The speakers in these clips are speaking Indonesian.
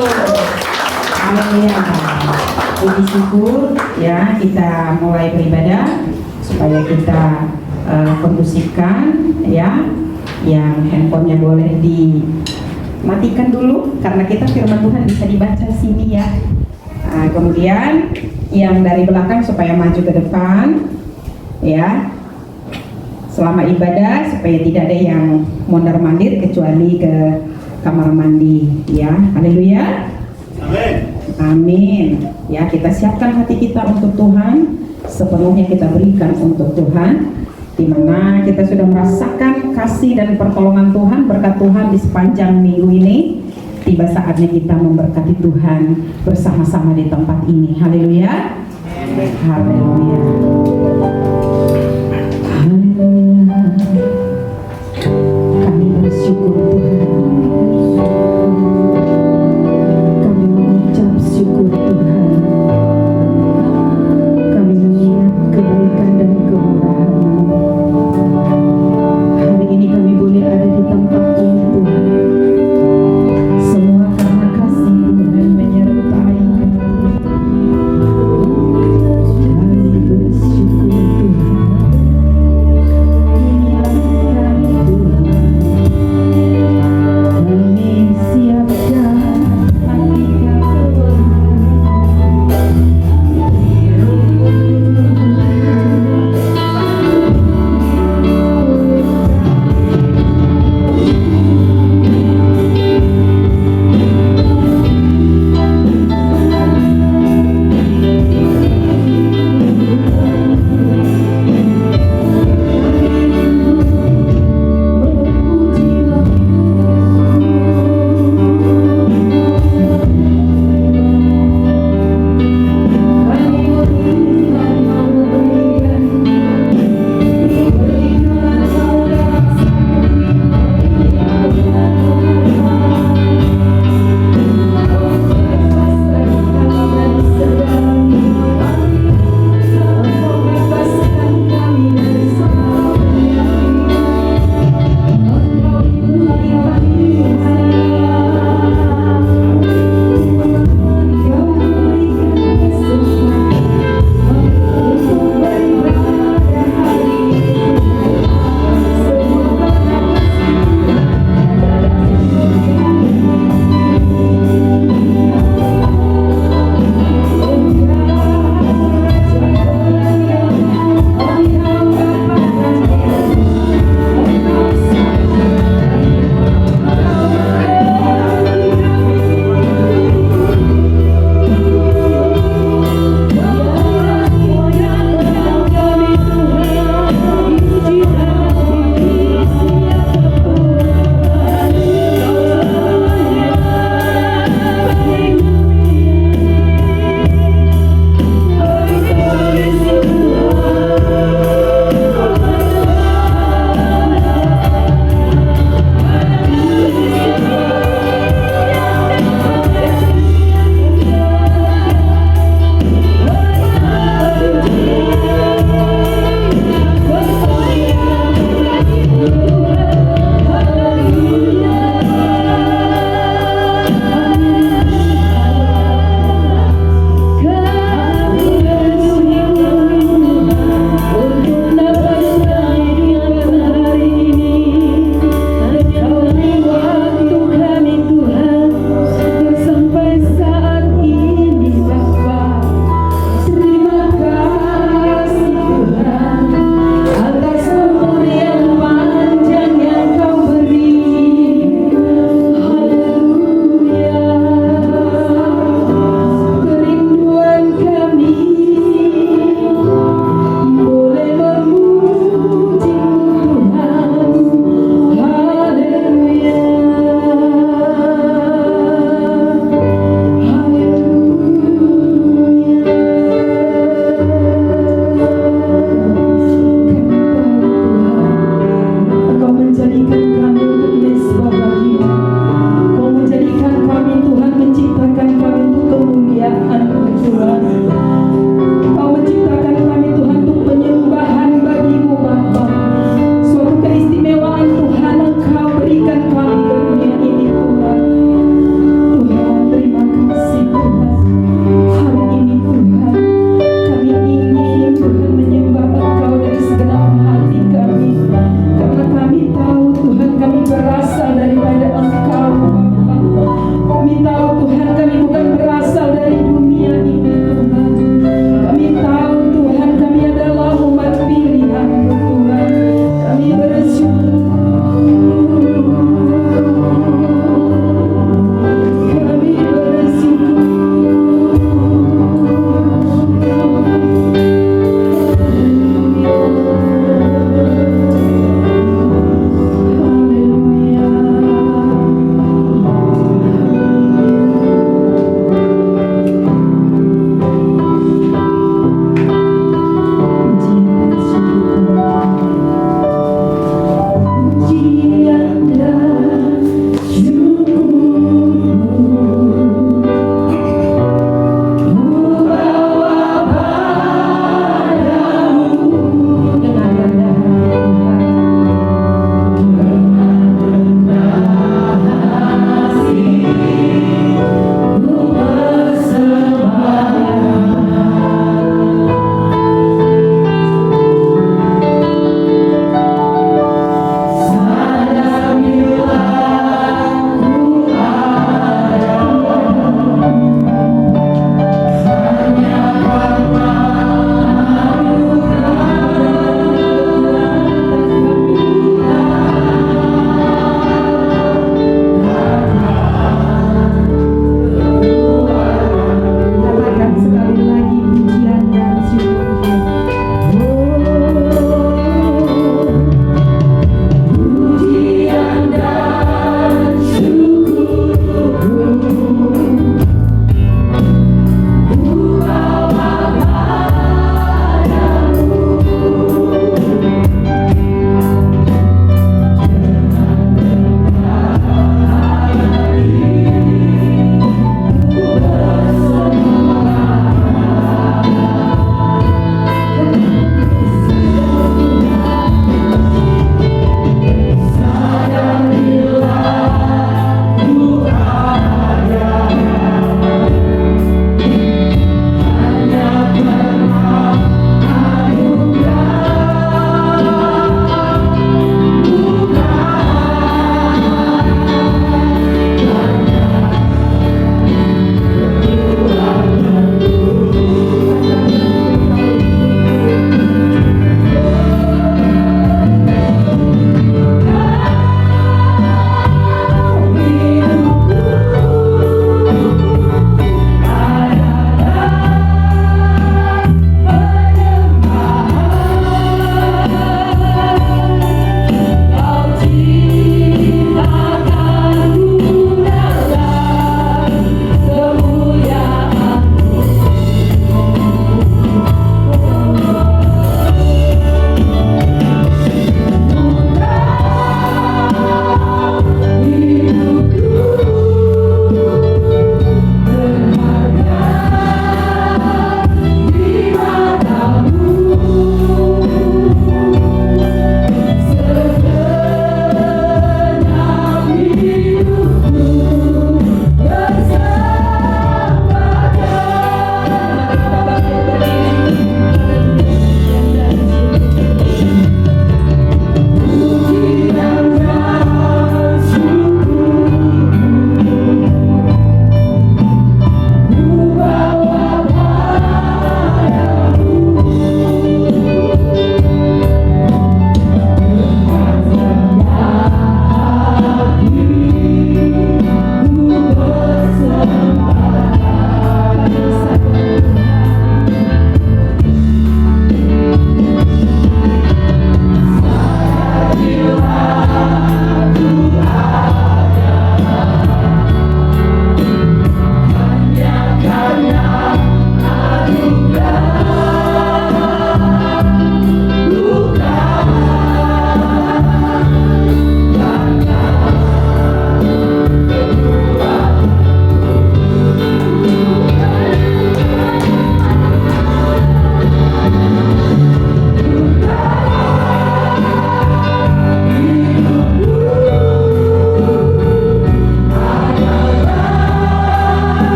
Haleluya. Puji syukur ya, kita mulai beribadah supaya kita kondusifkan ya. Yang handphonenya boleh dimatikan dulu karena kita firman Tuhan bisa dibaca sini ya. Kemudian yang dari belakang supaya maju ke depan ya. Selama ibadah supaya tidak ada yang mondar-mandir kecuali ke kamar mandi ya. Haleluya. Amin. Amin. Ya, kita siapkan hati kita untuk Tuhan, sepenuhnya kita berikan untuk Tuhan, di mana kita sudah merasakan kasih dan pertolongan Tuhan, berkat Tuhan di sepanjang minggu ini. Tiba saatnya kita memberkati Tuhan bersama-sama di tempat ini. Haleluya. Haleluya. Haleluya. Kami bersyukur Tuhan. Kami mengucap syukur Tuhan. Kami mengingat kebaikan dan kemurahan-Mu. Hari ini kami boleh ada di tempat ini Tuhan. Semua karena kasih Tuhan menyertai kami. Kami bersyukur Tuhan. Inilah kami Tuhan.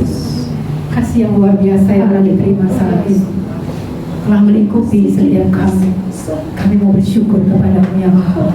Yesus, kasih yang luar biasa yang kami terima saat ini telah melingkupi setiap kami. Kami mau bersyukur kepada-Mu ya Bapa.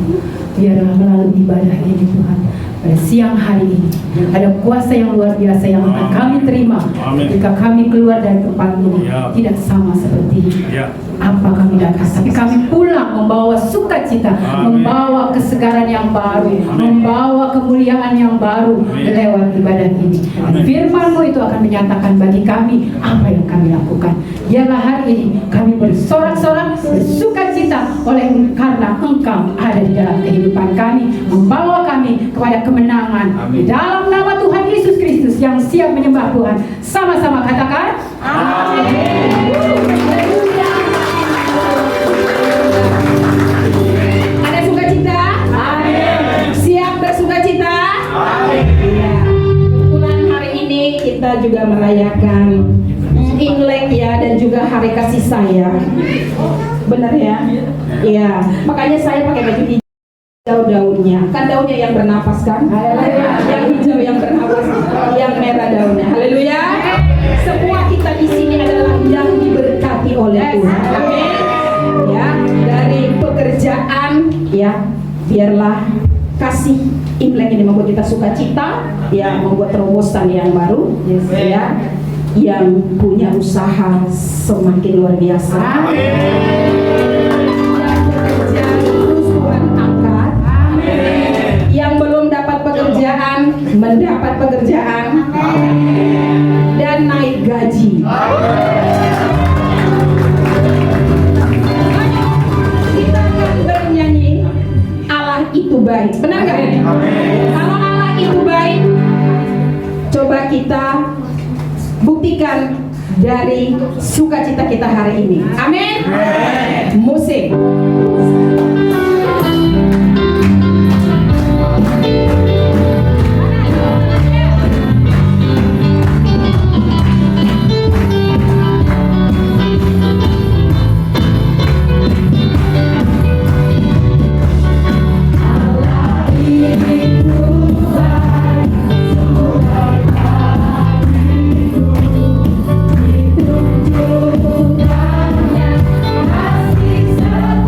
Biarlah melalui ibadah ini Tuhan, pada siang hari ini ada kuasa yang luar biasa yang akan kami terima ketika kami keluar dari tempat ini. Tidak sama seperti apa kami datang, tapi kami pulang membawa sukacita, membawa kesegaran yang baru, membawa kemuliaan yang baru lewat ibadah ini. Firman-Mu itu akan menyatakan bagi kami apa yang kami lakukan. Biarlah hari ini kami bersorak-sorak, bersukacita karena Engkau ada di dalam kehidupan kami, membawa kami kepada kemenangan. Di dalam nama Tuhan Yesus Kristus yang siap menyembah Tuhan, sama-sama katakan amin. Ada sukacita? Amin. Siap bersukacita? Amin. Ya. Kebetulan hari ini kita juga merayakan Imlek ya, dan juga hari kasih sayang. Benar ya? Iya. Makanya saya pakai baju hijau daunnya. Kan daunnya yang bernapas kan? Yang hijau yang bernapas, yang merah daunnya. Haleluya. Semua kita di sini adalah yang diberkati oleh Tuhan. Amin. Ya, dari pekerjaan ya, biarlah kasih Imlek ini membuat kita sukacita, ya, membuat terobosan yang baru, ya. Yang punya usaha semakin luar biasa. Yang bekerja terus Tuhan angkat. Yang belum dapat pekerjaan mendapat pekerjaan. Dan naik gaji. Kita akan bernyanyi Allah itu baik. Benar gak? Kalau Allah itu baik, coba kita buktikan dari sukacita kita hari ini. Amin. Musik. Kasih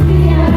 setia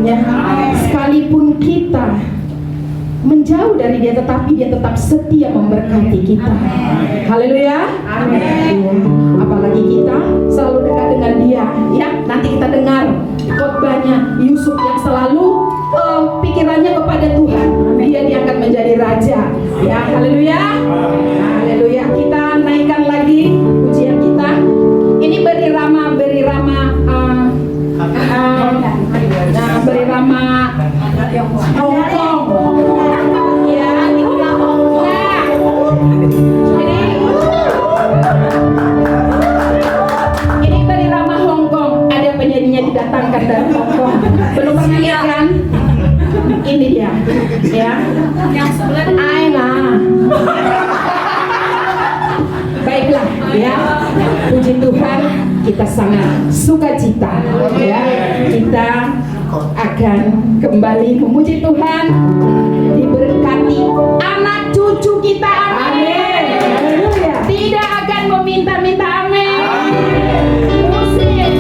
ya. Sekalipun kita menjauh dari dia, tetapi dia tetap setia memberkati kita. Haleluya. Amin. Apalagi kita selalu dekat dengan dia, ya. Nanti kita dengar khotbahnya Yusuf yang selalu pikirannya kepada Tuhan. Dia diangkat menjadi raja, ya. Haleluya. Haleluya. Kita naikkan lagi pujian kita. Ini beri Rama Hongkong. Ya, kita ini beri Rama Hongkong. Ada penyanyinya didatangkan dari Hongkong. Belum pernah lihat kan? Ini dia, ya. Yang sebelah Aina. Baiklah, ya. Puji Tuhan, kita sangat sukacita, ya. Kita akan kembali memuji Tuhan, diberkati anak cucu kita, amin. Tidak akan meminta-minta, amin. Musik.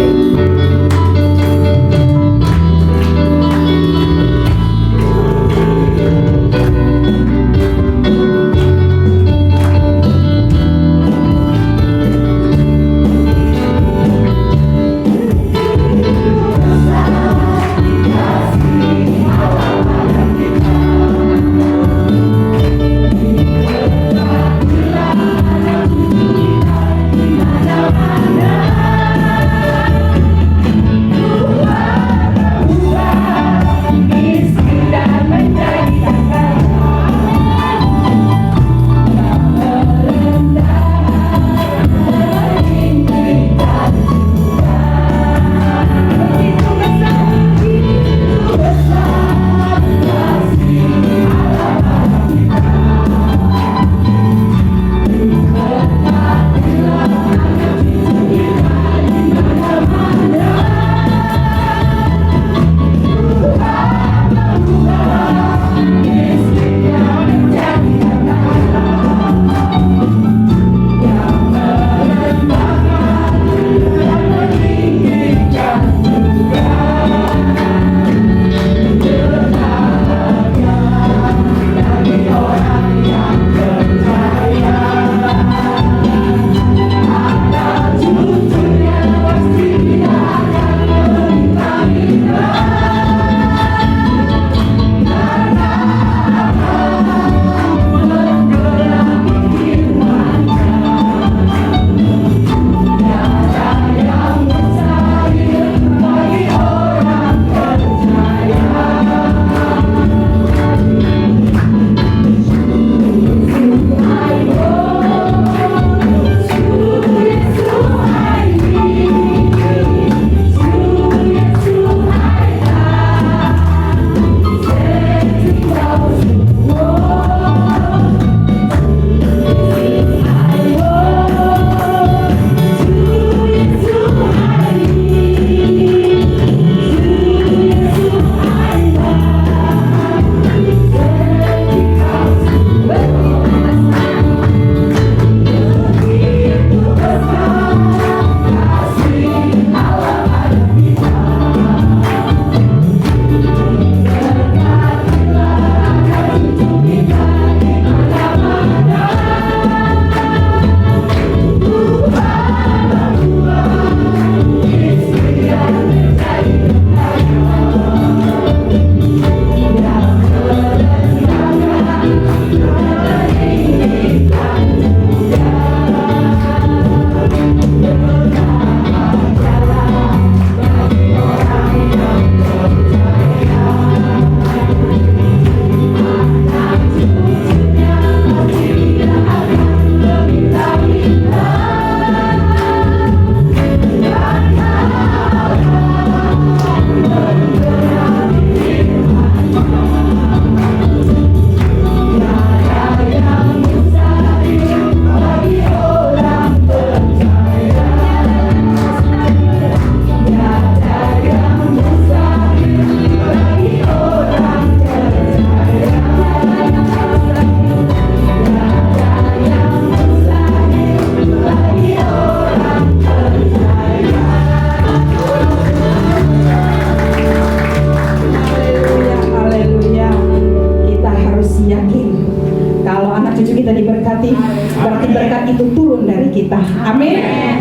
berkat itu turun dari kita. Amin.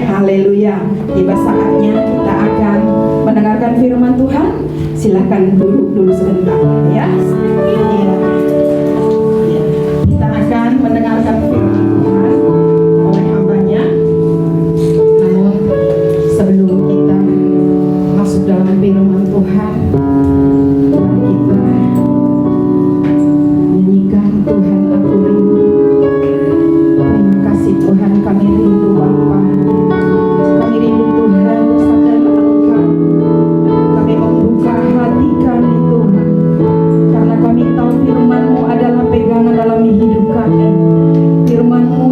Haleluya. Tiba saatnya kita akan mendengarkan firman Tuhan. Silahkan duduk dulu sebentar ya. Iya. Kita akan mendengarkan firman Tuhan oleh hambanya. Namun sebelum kita masuk dalam firman Tuhan, mari kita nyanyikan Tuhan aku rindu. Terima kasih Tuhan, kami rindu Bapa. Kami rindu Tuhan bersama Engkau. Kami membuka hati kami Tuhan, karena kami tahu firman-Mu adalah pegangan dalam hidup kami. Firman-Mu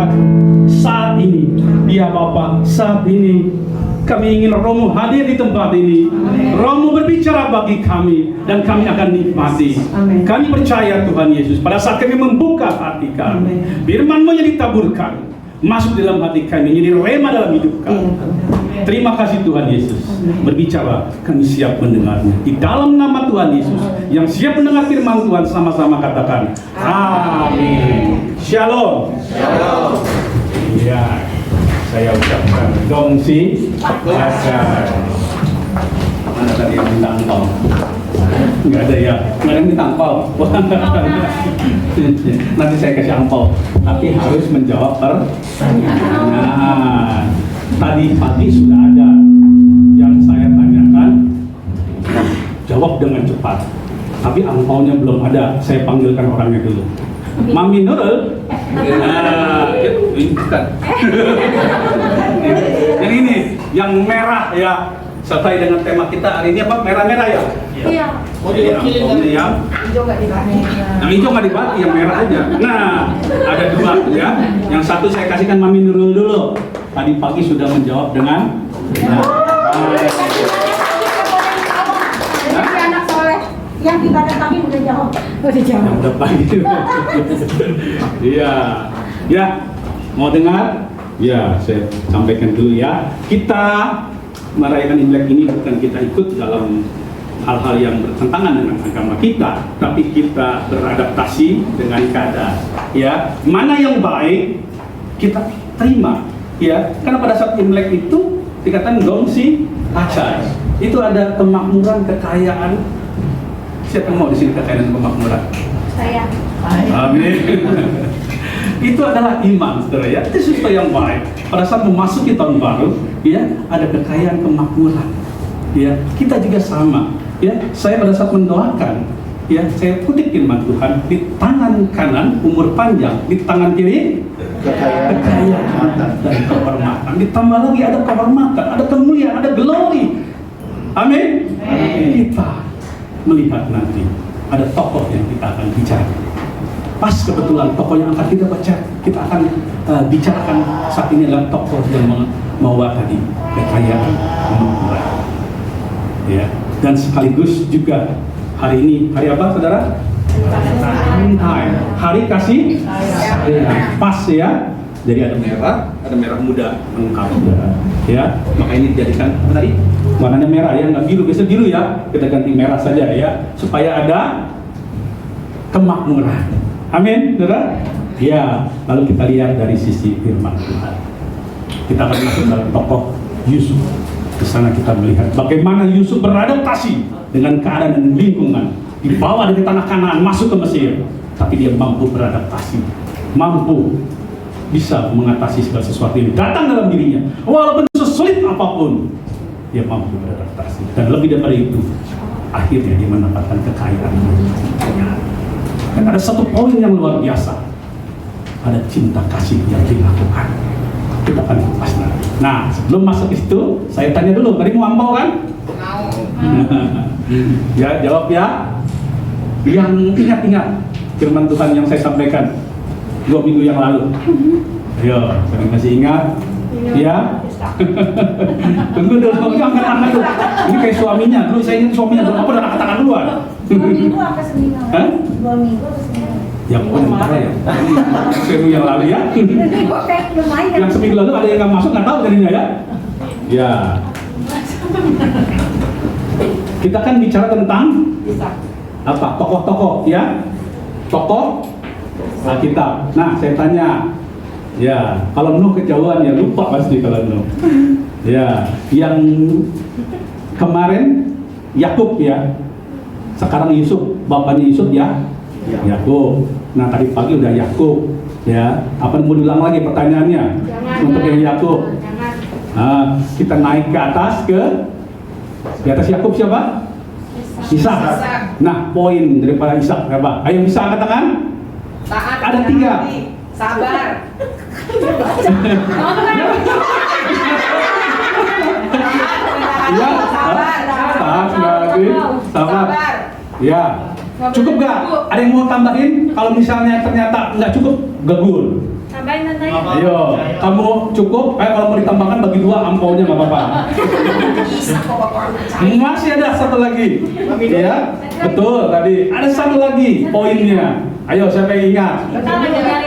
Tuhan, saat ini, ya Bapa, saat ini kami ingin Romo hadir di tempat ini. Romo berbicara bagi kami dan kami akan nikmati. Amin. Kami percaya Tuhan Yesus, pada saat kami membuka hati kami, firman-Mu yang ditaburkan masuk dalam hati kami, jadi rema dalam hidup kami. Terima kasih Tuhan Yesus. Berbicara, kami siap mendengarnya. Di dalam nama Tuhan Yesus, yang siap mendengar firman Tuhan, sama-sama katakan amin. Shalom. Shalom. Ya, saya ucapkan gongsi akan. Mana tadi yang minta angpau? Nggak ada ya, nggak ada yang minta angpau. Nanti saya kasih angpau, tapi harus menjawab pertanyaan. Tadi pagi sudah ada yang saya tanyakan, jawab dengan cepat. Tapi angpaunya belum ada, saya panggilkan orangnya dulu. Mami Nurul. Ini bukan. Jadi ini yang merah ya. Sesuai dengan tema kita hari ini apa? Merah-merah ya? Iya. Oh, jadi angpaunya yang Hijau nggak dibagi. yang hijau nggak dibagi, yang merah aja. Nah, ada dua ya. Yang satu saya kasihkan Mami Nurul dulu. Tadi pagi sudah menjawab dengan benar. Jadi anak soleh yang ibadah kami udah jawab. Yang udah pagi. Iya. Ya, mau dengar? Ya, saya sampaikan dulu ya. Kita merayakan Imlek ini bukan kita ikut dalam hal-hal yang bertentangan dengan agama kita, tapi kita beradaptasi dengan keadaan. Ya, mana yang baik kita terima. Ya, karena pada saat Imlek itu dikatakan gongsi acai. Itu ada kemakmuran, kekayaan. Siapa yang mau di sini kekayaan dan kemakmuran? Saya. Amin. Itu adalah iman, saudara ya. Itu sesuatu yang baik. Pada saat memasuki tahun baru, ya, ada kekayaan kemakmuran. Ya, kita juga sama. Ya, saya pada saat mendoakan, ya, saya kutip firman Tuhan, di tangan kanan umur panjang, di tangan kiri kekayaan dan kehormatan. Ditambah lagi ada kehormatan, ada kemuliaan, ada glory. Amin. Kita melihat nanti ada tokoh yang kita akan bicara. Pas kebetulan tokoh yang akan kita baca, kita akan bicarakan saat ini adalah tokoh yang membawa tadi kekayaan kemakmuran. Ya, dan sekaligus juga hari ini hari apa, saudara? Hari kasih sayang. Pas ya. Jadi ada merah muda lengkap, ya. Maka ini dijadikan apa tadi? Warnanya merah ya, nggak biru. Biasa biru ya. Kita ganti merah saja ya, supaya ada kemakmuran. Amin, saudara. Ya. Lalu kita lihat dari sisi firman Tuhan. Kita akan masuk dalam tokoh Yusuf. Di sana kita melihat bagaimana Yusuf beradaptasi dengan keadaan dan lingkungan. Dibawa dari tanah Kanaan masuk ke Mesir, tapi dia mampu beradaptasi, mampu bisa mengatasi segala sesuatu yang datang dalam dirinya. Walaupun sesulit apapun, dia mampu beradaptasi. Dan lebih daripada itu, akhirnya dia mendapatkan kekayaan. Dan ada satu poin yang luar biasa, ada cinta kasih yang dilakukan. Kita akan kupas nanti. Nah, sebelum masuk ke situ, saya tanya dulu, tadi mau ampau kan? Mau. Ya, jawab ya. Yang ingat-ingat firman Tuhan yang saya sampaikan 2 minggu yang lalu. Ayo, saya masih ingat? Ya. Tunggu dulu, angkat dulu. Ini kayak suaminya. Dulu saya ingat suaminya, dulu aku udah angkat tangan duluan. 2 minggu apa seminggu? Hah? 2 minggu apa seminggu? Ya, pokoknya bentar ya. Seminggu yang lalu ya. Oke, lumayan. Yang seminggu lalu ada yang nggak masuk, nggak tahu jadinya ya. Ya. Kita kan bicara tentang apa? Tokoh-tokoh ya. Tokoh Alkitab. Nah, saya tanya. Ya, kalau Nuh kejauhan ya lupa pasti kalau Nuh. Ya, yang kemarin Yakub ya. Sekarang Yusuf, bapaknya Yusuf ya. Yakub. Nah, tadi pagi udah Yakub ya. Apa mau diulang lagi pertanyaannya? Untuk yang Yakub. Nah, kita naik ke atas di atas Yakub siapa? Ishak. Nah, poin daripada Ishak apa? Ayo bisa angkat tangan? Taat, Ada 3. sabar. Iya. Tahan lagi. Sabar. Ya. Cukup gak? Ada yang mau tambahin? Kalau misalnya ternyata nggak cukup, gaul. Ayo, kamu cukup? Kalau mau ditambahkan bagi 2 angpaunya nggak apa-apa. Masih ada satu lagi. Ya, betul tadi. Ada satu lagi poinnya. Ayo, siapa yang ingat?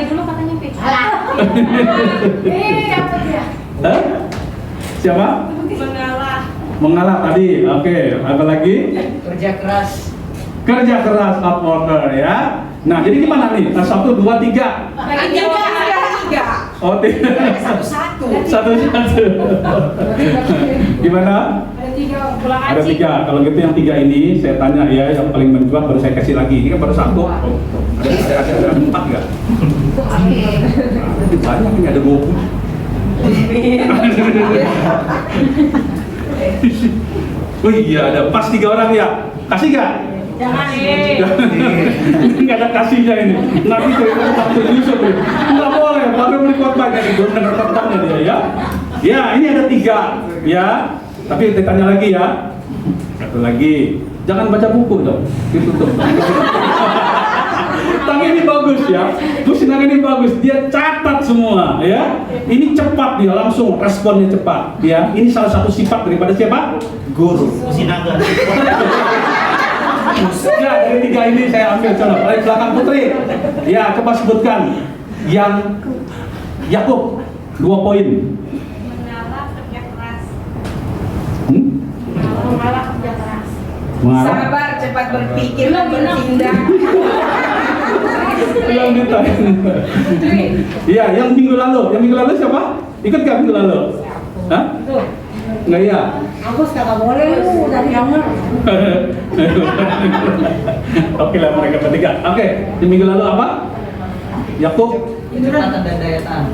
dulu katanya Pi. Hah? Siapa? Mengalah. Mengalah tadi. Oke, apa lagi? Kerja keras. Kerja keras, hard worker ya. Nah, jadi gimana nih? Nah, 1, 2, 3. Lagi tiga. Oh, tidak. Satu-satu. Satu-satu. Gimana? Ada 3. Kalau gitu yang 3 ini saya tanya ya, yang paling menjual baru saya kasih lagi. Ini kan baru 1. Oh, ada 4 nggak? Ada banyak ini, ada 20. Oh iya, ada pas 3 orang ya. Kasih nggak? Jangan Nggak ada kasihnya ini. Nabi cerita waktu Yusuf nih. Nggak boleh, Bapak beli khotbah jadi belum dengar khotbahnya dia ya. Ya, ini ada 3 ya. Tapi ditanya lagi ya. Satu lagi, jangan baca buku dong. Ditutup. Tapi ini bagus ya. Terus ini bagus. Dia catat semua ya. Ini cepat dia langsung responnya cepat ya. Ini salah satu sifat daripada siapa? Guru. Sinaga. Ya, dari 3 ini saya ambil contoh. Dari belakang Putri. Ya, coba sebutkan yang Yakub 2 poin. mengalah kerja keras. Mengalah. Sabar, cepat berpikir dan bertindak. Belum ditanya. Iya, yang minggu lalu siapa? Ikut gak minggu lalu? Hah? Enggak ya? Aku sekarang boleh lu dari kamar. Oke lah mereka bertiga. Oke, di minggu lalu apa? Yakub.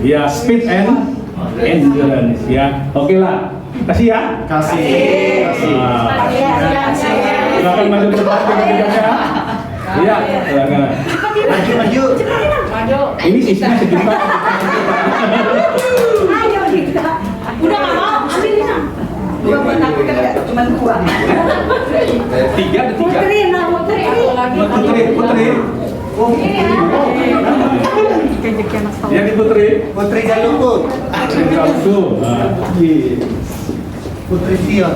Ya, speed and endurance ya. Oke lah. Kasih ya. Kasih. Silakan maju ke depan bertiganya. Iya, silakan. Maju. Ini sisinya sejuta. Ayo kita. Udah nggak mau, ambil ini. Gua buat aku kan nggak cuma 2. 3 ada 3. Putri, nah Putri. Putri. Ya di Putri. Putri Galunggung. Satu. Putri Sion.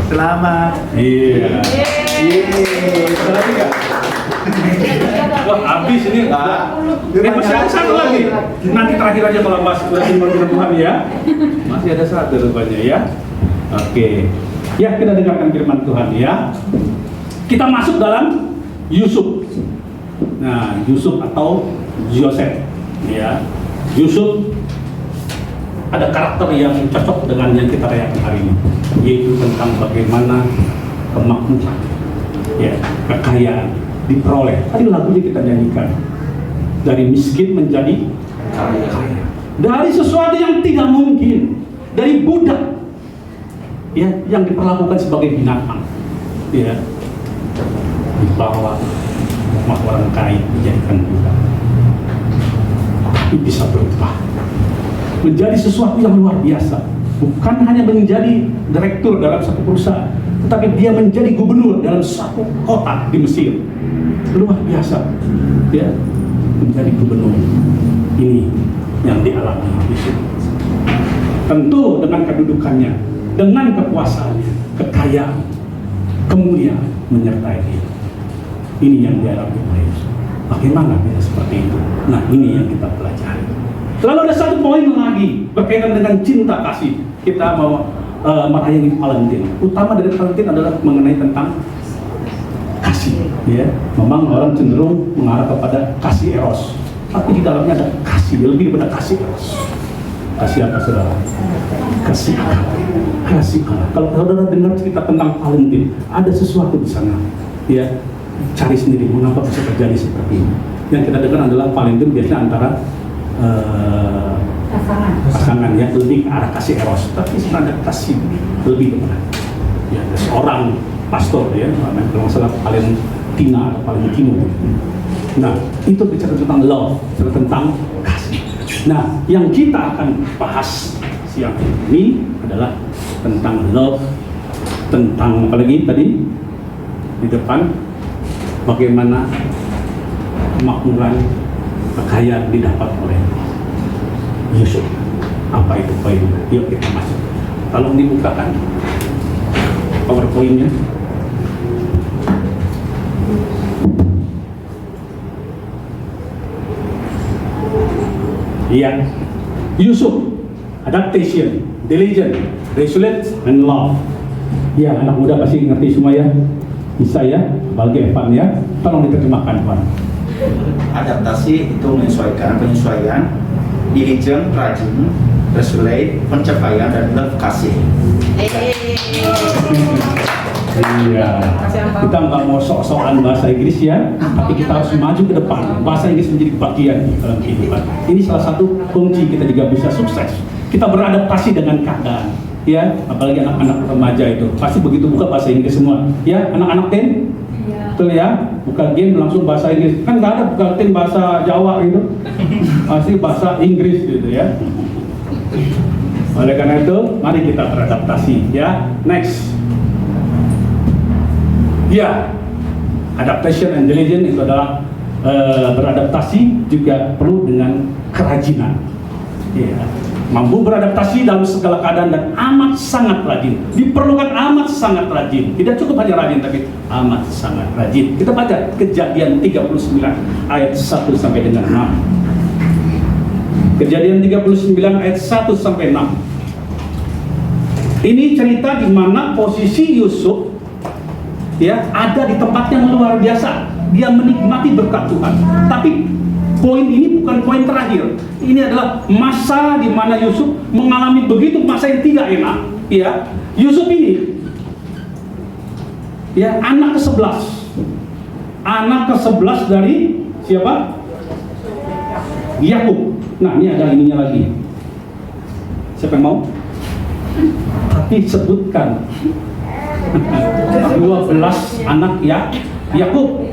Selamat. Iya. Ada lagi nggak? Wah, habis ini. Masih ada satu lagi. Nanti terakhir aja kalau Mas firman Tuhan ya. Masih ada satu rupanya ya. Oke. Ya, kita dengarkan firman Tuhan ya. Kita masuk dalam Yusuf. Nah, Yusuf atau Yosef ya. Yusuf ada karakter yang cocok dengan yang kita rayakan hari ini, yaitu tentang bagaimana kemakmuran, ya, kekayaan diperoleh. Tadi lagunya kita nyanyikan, dari miskin menjadi kaya, dari sesuatu yang tidak mungkin, dari budak, ya, yang diperlakukan sebagai binatang, ya, dibawa orang kaya dijadikan budak, tapi bisa berubah menjadi sesuatu yang luar biasa. Bukan hanya menjadi direktur dalam satu perusahaan, tetapi dia menjadi gubernur dalam satu kota di Mesir. Luar biasa, ya, menjadi gubernur. Ini yang dialami Yusuf. Tentu dengan kedudukannya, dengan kekuasaannya, kekayaan, kemuliaan menyertai dia. Ini yang dialami oleh Yusuf. Bagaimana bisa seperti itu? Nah, ini yang kita pelajari. Lalu ada satu poin lagi berkaitan dengan cinta kasih. Kita mau merayani Valentine. Utama dari Valentine adalah mengenai tentang kasih. Ya, memang orang cenderung mengarah kepada kasih eros, tapi di dalamnya ada kasih, lebih daripada kasih eros. Kasih apa, saudara? Kasih Allah. Kasih Allah. Kalau saudara dengar cerita tentang Valentine, ada sesuatu di sana. Ya, cari sendiri mengapa bisa terjadi seperti ini. Yang kita dengar adalah Valentine biasanya antara pasangan ya, lebih ke arah kasih eros, tapi sebenarnya kasih lebih kepada ya, seorang pastor ya, kalau nggak salah Valentina atau Valentino. Nah, itu bicara tentang love, bicara tentang kasih. Nah, yang kita akan bahas siang ini adalah tentang love, tentang apa lagi tadi di depan, bagaimana kemakmuran, kekayaan didapat oleh Yusuf. Apa itu poinnya? Yuk kita masuk. Tolong dibukakan PowerPoint-nya. Iya, Yusuf, adaptation, diligent, resolute, and love. Ya, anak muda pasti ngerti semua ya. Bisa ya, apalagi Evan ya. Tolong diterjemahkan, Pak. Adaptasi itu penyesuaian, diligent, rajin, resolute, pencapaian, dan love, kasih. Iya, kita nggak mau sok-sokan bahasa Inggris ya, tapi kita harus maju ke depan. Bahasa Inggris menjadi bagian dalam kehidupan. Ini salah satu kunci kita juga bisa sukses. Kita beradaptasi dengan keadaan, ya, apalagi anak-anak remaja itu pasti begitu buka bahasa Inggris semua, ya, anak-anak ten, betul ya, buka game langsung bahasa Inggris, kan nggak ada buka ten bahasa Jawa gitu, pasti bahasa Inggris gitu ya. Oleh karena itu, mari kita beradaptasi, ya. Next. Ya, adaptation and diligence itu adalah beradaptasi juga perlu dengan kerajinan. Ya, mampu beradaptasi dalam segala keadaan dan amat sangat rajin. Diperlukan amat sangat rajin. Tidak cukup hanya rajin, tapi amat sangat rajin. Kita baca Kejadian 39 ayat 1 sampai dengan 6. Kejadian 39 ayat 1 sampai 6. Ini cerita di mana posisi Yusuf ya ada di tempat yang luar biasa. Dia menikmati berkat Tuhan. Tapi poin ini bukan poin terakhir. Ini adalah masa di mana Yusuf mengalami begitu masa yang tidak enak. Ya, Yusuf ini ya anak ke-11. Anak ke-11 dari siapa? Yakub. Nah, ini ada ininya lagi. Siapa yang mau? Tapi sebutkan 12 anak ya Yakub.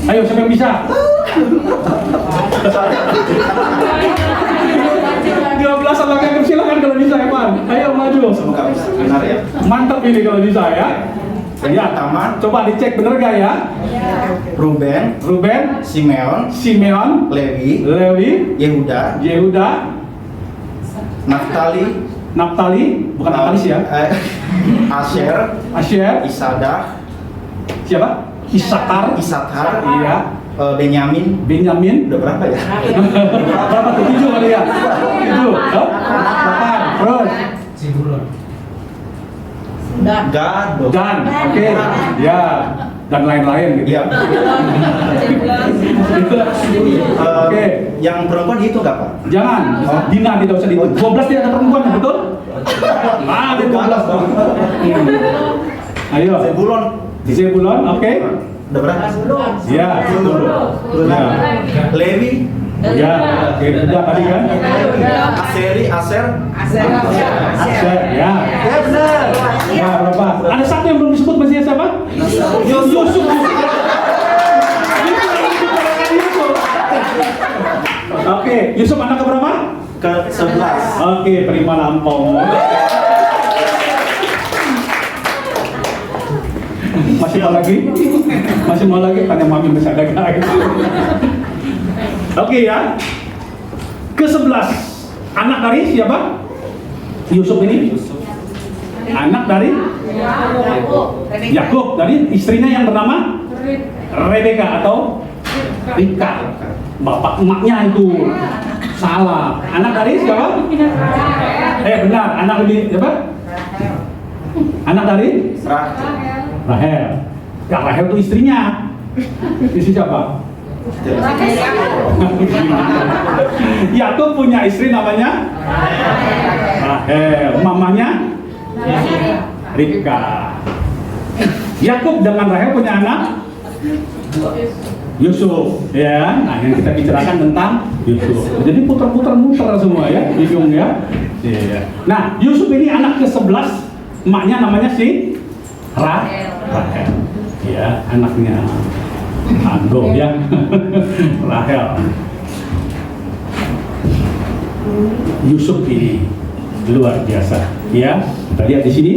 Ayo siapa yang bisa? 12 anak Yakub, silakan kalau bisa Evan. Ayo maju. Semoga benar ya. Mantap ini kalau bisa ya. Yang Ya, pertama, coba dicek bener gak ya? Ruben, Simeon, Simeon, Lewi, Yehuda, Naftali, bukan Naftalis ya. Asher, Isaac, siapa? Isakar, iya. Benyamin. Benyamin. Udah berapa ya? Berapa tuh? 7 kali ya? 7. 8. Terus. Gad. Dan, oke. Ya. Dan lain-lain gitu. Iya. Oke. Yang perempuan itu nggak Pak? Jangan. Dina tidak usah dihitung. 12 tidak ada perempuan, betul? Ah, 12 dong. Ayo. Zebulon, oke. Udah berapa? Ya, betul. Ya. Lewi. Ya, oke. Udah tadi kan? Aser. Ya. Ya benar. Ya, berapa? Ada satu yang belum disebut, masih siapa? Yusuf. Oke, Yusuf anak ke berapa? Ke-11. Oke, terima lampau. Masih mau lagi? Tanya mami bisa ada guys. Oke ya. Ke-11 anak dari siapa? Yusuf ini. Anak dari Yakub, dari istrinya yang bernama Rebeka atau Rika. Bapak emaknya itu salah. Anak dari siapa? Benar. Anak dari siapa? Anak dari Rahel. Ya, Rahel itu istrinya. Istri siapa? Yakub punya istri namanya Rahel. Mamanya Ribka. Yakub dengan Rahel punya anak Yusuf, ya. Nah, yang kita bicarakan tentang Yusuf. Jadi putar-putar semua ya, bingung ya. Iya. Nah, Yusuf ini anak ke-11, emaknya namanya si Rahel. Ya, anaknya Anggo ya. Rahel. Yusuf ini luar biasa, ya. Kita lihat di sini,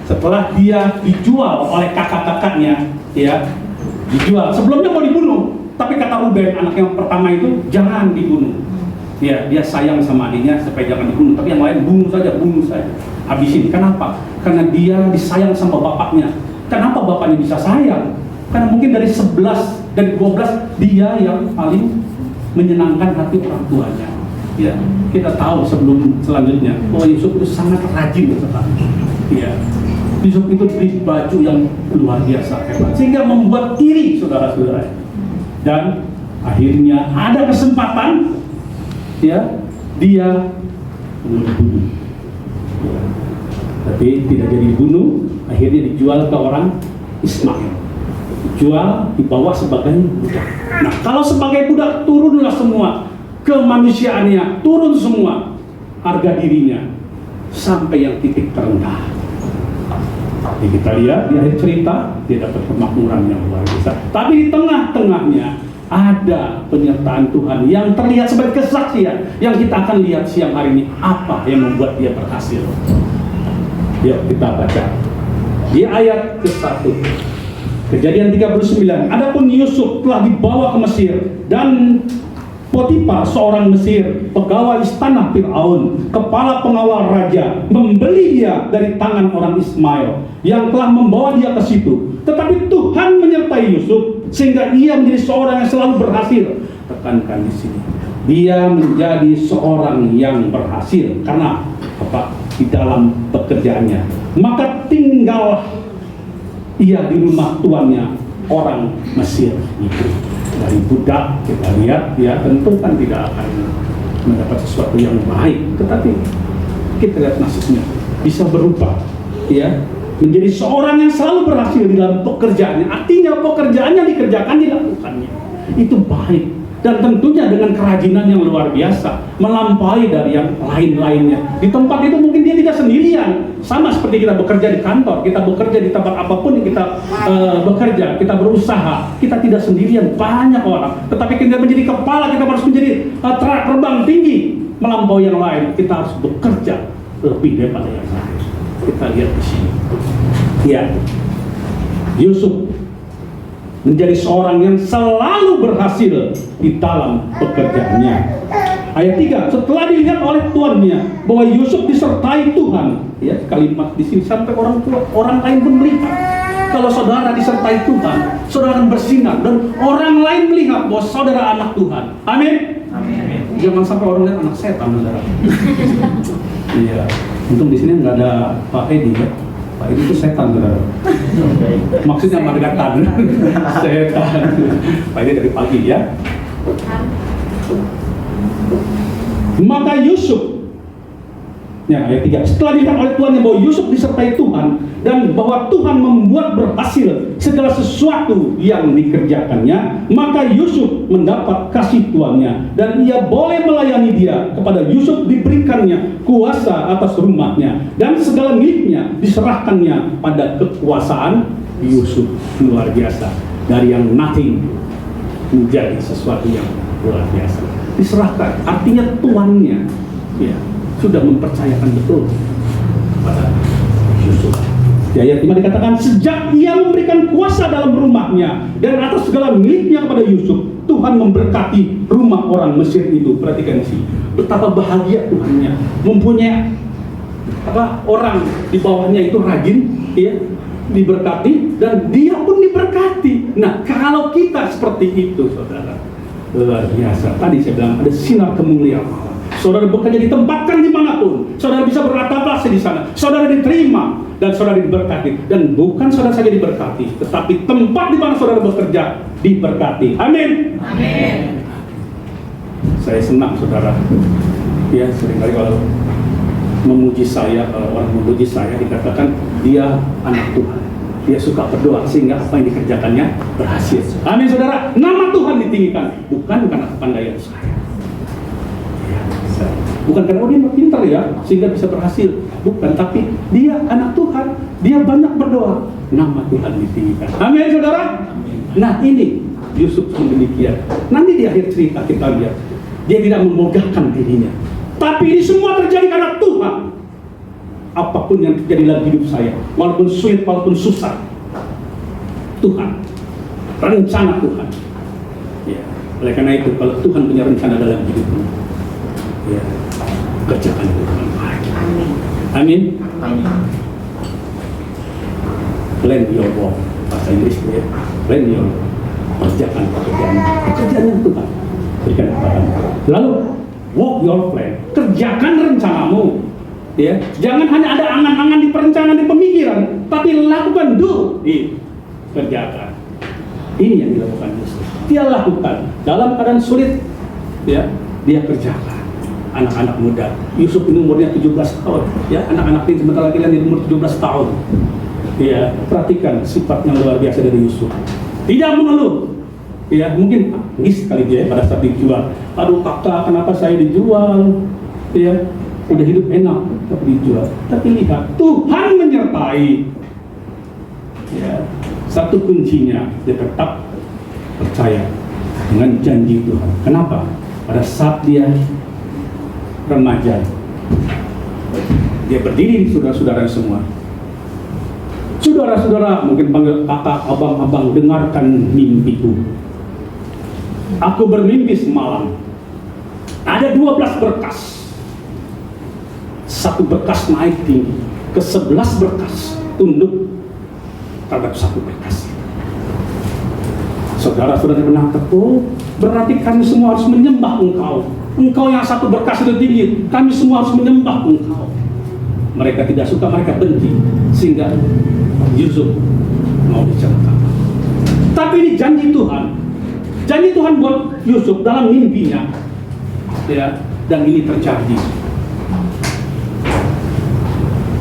setelah dia dijual oleh kakak-kakaknya, ya, dijual. Sebelumnya mau dibunuh, Tapi kata Ruben, anak yang pertama itu, jangan dibunuh. Ya, dia sayang sama adiknya supaya jangan dibunuh. Tapi yang lain bunuh saja, habisin. Kenapa? Karena dia disayang sama bapaknya. Kenapa bapaknya bisa sayang? Karena mungkin dari 11 dan 12 dia yang paling menyenangkan hati orang tuanya. Ya, kita tahu selanjutnya bahwa Yusuf itu sangat rajin sekali. Ya, Yusuf itu beli baju yang luar biasa hebat, sehingga membuat iri saudara-saudara. Dan akhirnya ada kesempatan, ya, dia membunuh. Ya. Tapi tidak jadi dibunuh, akhirnya dijual ke orang Ismail. Dijual, dibawa sebagai budak. Nah, kalau sebagai budak, turunlah semua kemanusiaannya, turun semua harga dirinya sampai yang titik terendah. Jadi kita lihat di akhir cerita, dia dapat kemakmuran yang luar biasa. Tapi di tengah-tengahnya ada penyertaan Tuhan yang terlihat sebagai kesaksian yang kita akan lihat siang hari ini. Apa yang membuat dia berhasil? Yuk kita baca di ayat ke-1, Kejadian 39. Adapun Yusuf telah dibawa ke Mesir, dan Potifar seorang Mesir, pegawai istana Fir'aun, kepala pengawal raja, membeli dia dari tangan orang Ismail yang telah membawa dia ke situ. Tetapi Tuhan menyertai Yusuf sehingga ia menjadi seorang yang selalu berhasil. Tekankan di sini, dia menjadi seorang yang berhasil karena apa? Di dalam pekerjaannya. Maka tinggallah ia di rumah tuannya, orang Mesir itu. Dari budak kita lihat, ya tentu kan tidak akan mendapat sesuatu yang baik, tetapi kita lihat nasibnya bisa berubah, ya, menjadi seorang yang selalu berhasil di dalam pekerjaannya. Artinya pekerjaannya dikerjakan, dilakukannya itu baik, dan tentunya dengan kerajinan yang luar biasa, melampaui dari yang lain-lainnya. Di tempat itu mungkin dia tidak sendirian, sama seperti kita bekerja di kantor, kita bekerja di tempat apapun yang kita bekerja, kita berusaha, kita tidak sendirian, banyak orang. Tetapi kita menjadi kepala, kita harus menjadi terbang tinggi melampaui yang lain. Kita harus bekerja lebih daripada yang lain. Kita lihat di sini, ya, Yusuf menjadi seorang yang selalu berhasil di dalam pekerjaannya. Ayat 3, setelah dilihat oleh tuannya bahwa Yusuf disertai Tuhan, ya, kalimat di sini sampai orang lain pun melihat. Kalau saudara disertai Tuhan, saudara akan bersinar dan orang lain melihat bahwa saudara anak Tuhan. Amin. Amin. Jangan sampai orang lihat anak setan, saudara. Iya, untung di sini nggak ada Pak Edi, ya. Pak Edi itu setan, saudara. Maksudnya margatan. Setan. Pak Edi dari pagi, ya. Maka Yusuf, ya, ayat 3, setelah dilihat oleh tuannya bahwa Yusuf disertai Tuhan dan bahwa Tuhan membuat berhasil segala sesuatu yang dikerjakannya, maka Yusuf mendapat kasih tuannya dan ia boleh melayani dia. Kepada Yusuf diberikannya kuasa atas rumahnya dan segala miliknya diserahkannya pada kekuasaan Yusuf. Luar biasa, dari yang nothing menjadi sesuatu yang luar biasa. Diserahkan, artinya tuannya, ya, sudah mempercayakan betul pada Yusuf. Di ayat 5 dikatakan, sejak ia memberikan kuasa dalam rumahnya dan atas segala miliknya kepada Yusuf, Tuhan memberkati rumah orang Mesir itu. Perhatikan sih, betapa bahagia Tuhannya mempunyai orang di bawahnya itu rajin, ya, diberkati, dan dia pun diberkati. Nah, kalau kita seperti itu, saudara, luar biasa. Tadi saya bilang ada sinar kemuliaan. Saudara bekerja ditempatkan dimanapun, saudara bisa beradaptasi di sana, saudara diterima dan saudara diberkati. Dan bukan saudara saja diberkati, tetapi tempat di mana saudara bekerja diberkati. Amin. Amin. Saya senang, saudara. Ya, seringkali kalau memuji saya, kalau orang memuji saya dikatakan dia anak Tuhan. Dia suka berdoa sehingga apa yang dikerjakannya berhasil. Amin, saudara. Nama Tuhan ditinggikan, bukan karena kepandaian saya. Ya, bukan karena dia pintar, ya, sehingga bisa berhasil. Bukan, tapi dia anak Tuhan. Dia banyak berdoa, nama Tuhan ditinggikan. Amin, saudara. Nah, ini Yusuf demikian. Nanti di akhir cerita kita lihat, dia tidak memegahkan dirinya. Tapi ini semua terjadi karena Tuhan. Apapun yang terjadi dalam hidup saya, walaupun sulit, walaupun susah, Tuhan, rencana Tuhan. Ya. Oleh karena itu, kalau Tuhan punya rencana dalam hidupmu, ya, kerjakan itu dengan baik. Amin. Amin. Plan your work, bahasa Inggris ya. Plan your kerjakan pekerjaan yang Tuhan berikan kepadamu. Lalu walk your plan, kerjakan rencanamu. Ya, jangan hanya ada angan-angan di perencanaan di pemikiran, tapi lakukan kerjakan. Ini yang dilakukan Yusuf. Dia lakukan dalam keadaan sulit, ya, dia kerjakan. Anak-anak muda, Yusuf ini umurnya 17 tahun, ya, anak-anak ini sebentar lagi di umur 17 tahun. Ya, perhatikan sifatnya luar biasa dari Yusuf. Tidak mengeluh. Ya, mungkin nangis kali dia pada saat dijual. Aduh kakak, kenapa saya dijual? Ya, udah hidup enak tapi dijual. Tapi lihat, Tuhan menyertai. Ya, satu kuncinya dia tetap percaya dengan janji Tuhan. Kenapa? Pada saat dia remaja, dia berdiri di saudara-saudara semua. Saudara-saudara, mungkin panggil kakak, abang-abang, dengarkan mimpiku. Aku bermimpi semalam. Ada 12 berkas. Satu berkas naik tinggi, ke 11 berkas tunduk terhadap satu berkas. Saudara-saudara benar teguh, berarti kami semua harus menyembah Engkau. Engkau yang satu berkas itu tinggi, kami semua harus menyembah Engkau. Mereka tidak suka, mereka benci, sehingga Yusuf mau dicelakakan. Tapi ini janji Tuhan. Janji Tuhan buat Yusuf dalam mimpinya. Ya, dan ini terjadi.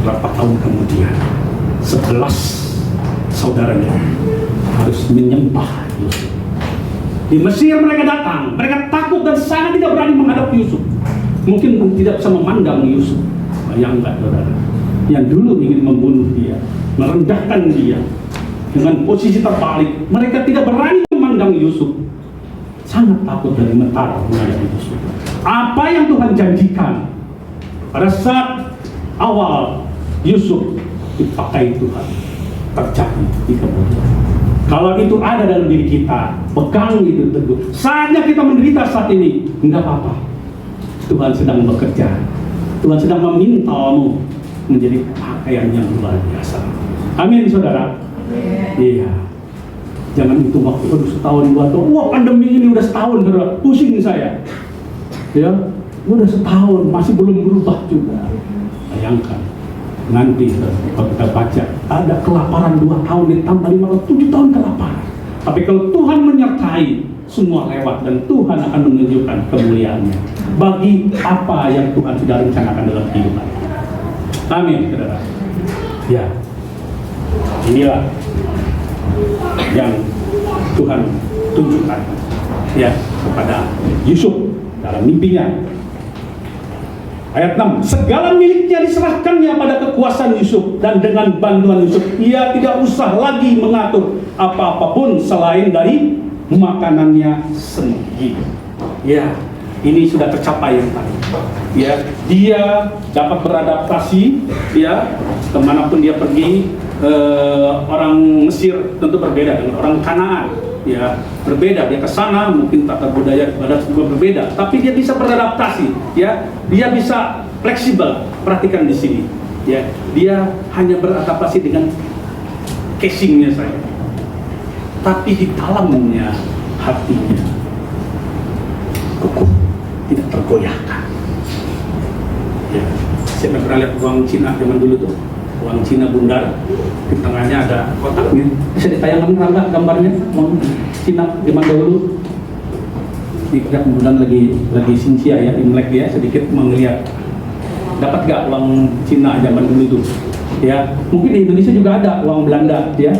Berapa tahun kemudian 11 saudaranya harus menyembah Yusuf. Di Mesir mereka datang, mereka takut dan sangat tidak berani menghadap Yusuf. Mungkin tidak bisa memandang Yusuf. Bayangkan saudara, yang dulu ingin membunuh dia, merendahkan dia dengan posisi terbalik, mereka tidak berani memandang Yusuf. Sangat takut dan gemetar menghadapi Yusuf. Apa yang Tuhan janjikan pada saat awal Yusuf dipakai Tuhan terjadi di kemudian. Kalau itu ada dalam diri kita, pegang itu teguh. Saatnya kita menderita saat ini, enggak apa-apa. Tuhan sedang bekerja. Tuhan sedang memintamu menjadi pakaian yang luar biasa. Amin, saudara. Iya. Jangan hitung waktu, setahun, 2 tahun. Wah, pandemi ini udah setahun, saudara. Pusing saya. Ya, udah setahun, masih belum berubah juga. Bayangkan. Nanti kalau kita baca, ada kelaparan 2 tahun ditambah 5 tahun, 7 tahun kelaparan. Tapi kalau Tuhan menyertai, semua lewat dan Tuhan akan menunjukkan kemuliaannya bagi apa yang Tuhan sudah rencanakan dalam kehidupan. Amin, saudara. Ya, inilah yang Tuhan tunjukkan ya kepada Yusuf dalam mimpinya. Ayat 6, segala miliknya diserahkannya pada kekuasaan Yusuf, dan dengan bantuan Yusuf ia tidak usah lagi mengatur apa-apapun selain dari makanannya sendiri. Ya, ini sudah tercapai yang tadi. Ya, dia dapat beradaptasi ya kemanapun dia pergi. Orang Mesir tentu berbeda dengan orang Kanaan. Ya, berbeda, dia ke sana mungkin tata budaya ibadat juga berbeda, tapi dia bisa beradaptasi, ya, dia bisa fleksibel. Perhatikan di sini, ya, dia hanya beradaptasi dengan casingnya saya, tapi di dalamnya hatinya kukuh, tidak tergoyahkan. Ya, saya pernah lihat uang Cina zaman dulu tuh, uang Cina bundar, di tengahnya ada kotaknya. Bisa ditayangkan Rangga gambarnya uang Cina zaman dahulu. Kemudian lagi Sinsia ya, Imlek ya, sedikit melihat. Dapat gak uang Cina zaman dulu tuh? Ya, mungkin di Indonesia juga ada uang Belanda ya,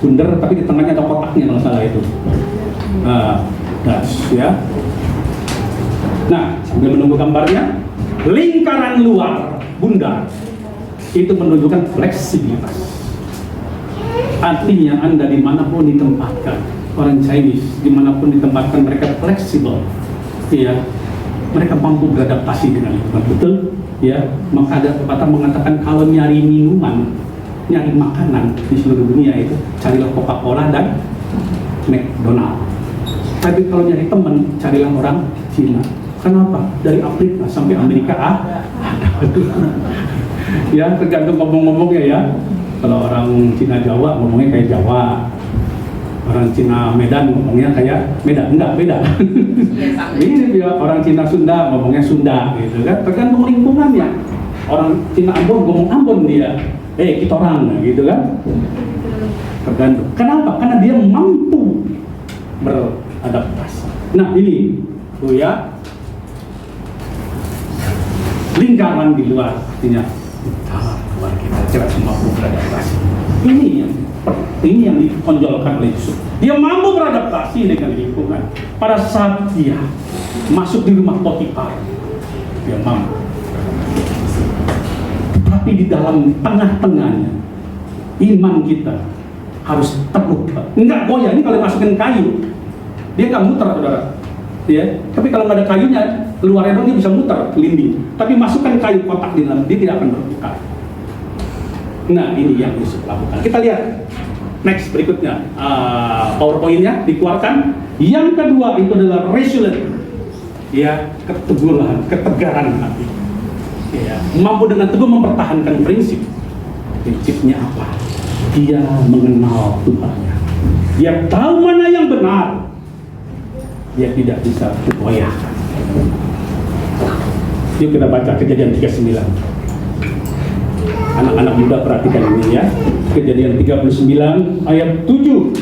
bundar tapi di tengahnya ada kotaknya kalau salah itu. Ya. Nah, sambil menunggu gambarnya, lingkaran luar bundar itu menunjukkan fleksibilitas. Artinya Anda dimanapun ditempatkan, orang Chinese dimanapun ditempatkan mereka fleksibel, ya, mereka mampu beradaptasi dengan lingkungan, betul, ya. Maka ada pepatah mengatakan kalau nyari minuman, nyari makanan di seluruh dunia itu carilah Coca-Cola dan McDonald. Tapi kalau nyari teman, carilah orang Cina. Kenapa? Dari Afrika sampai Amerika ada. Ya, tergantung ngomong-ngomongnya ya. Kalau orang Cina Jawa ngomongnya kayak Jawa. Orang Cina Medan ngomongnya kayak Medan, enggak beda. Ini ya, orang Cina Sunda ngomongnya Sunda gitu kan. Tergantung lingkungannya. Orang Cina Ambon ngomong Ambon dia. Kita orang gitu kan. Tergantung. Kenapa? Karena dia mampu beradaptasi. Nah, ini tuh ya. Lingkaran di luar artinya luar kita tidak mampu beradaptasi. Ini yang ditonjolkan oleh Yusuf. Dia mampu beradaptasi dengan lingkungan. Pada saat dia masuk di rumah Potifar, dia mampu. Tapi di dalam tengah-tengahnya, iman kita harus teguh. Enggak goyah. Ini kalau masukin kayu, dia nggak muter, saudara. Ya. Tapi kalau nggak ada kayunya, luarnya dia bisa muter, linding. Tapi masukkan kayu kotak di dalam, dia tidak akan berputar. Nah, ini yang Yusuf lakukan. Kita lihat next berikutnya, PowerPoint-nya dikeluarkan. Yang kedua itu adalah resilient, ya, ketegaran hati. Ya, mampu dengan teguh mempertahankan prinsip. Prinsipnya apa? Dia mengenal Tuhannya. Dia tahu mana yang benar. Dia tidak bisa goyahkan. Yuk kita baca Kejadian 39. Anak-anak muda perhatikan ini ya. Kejadian 39 ayat 7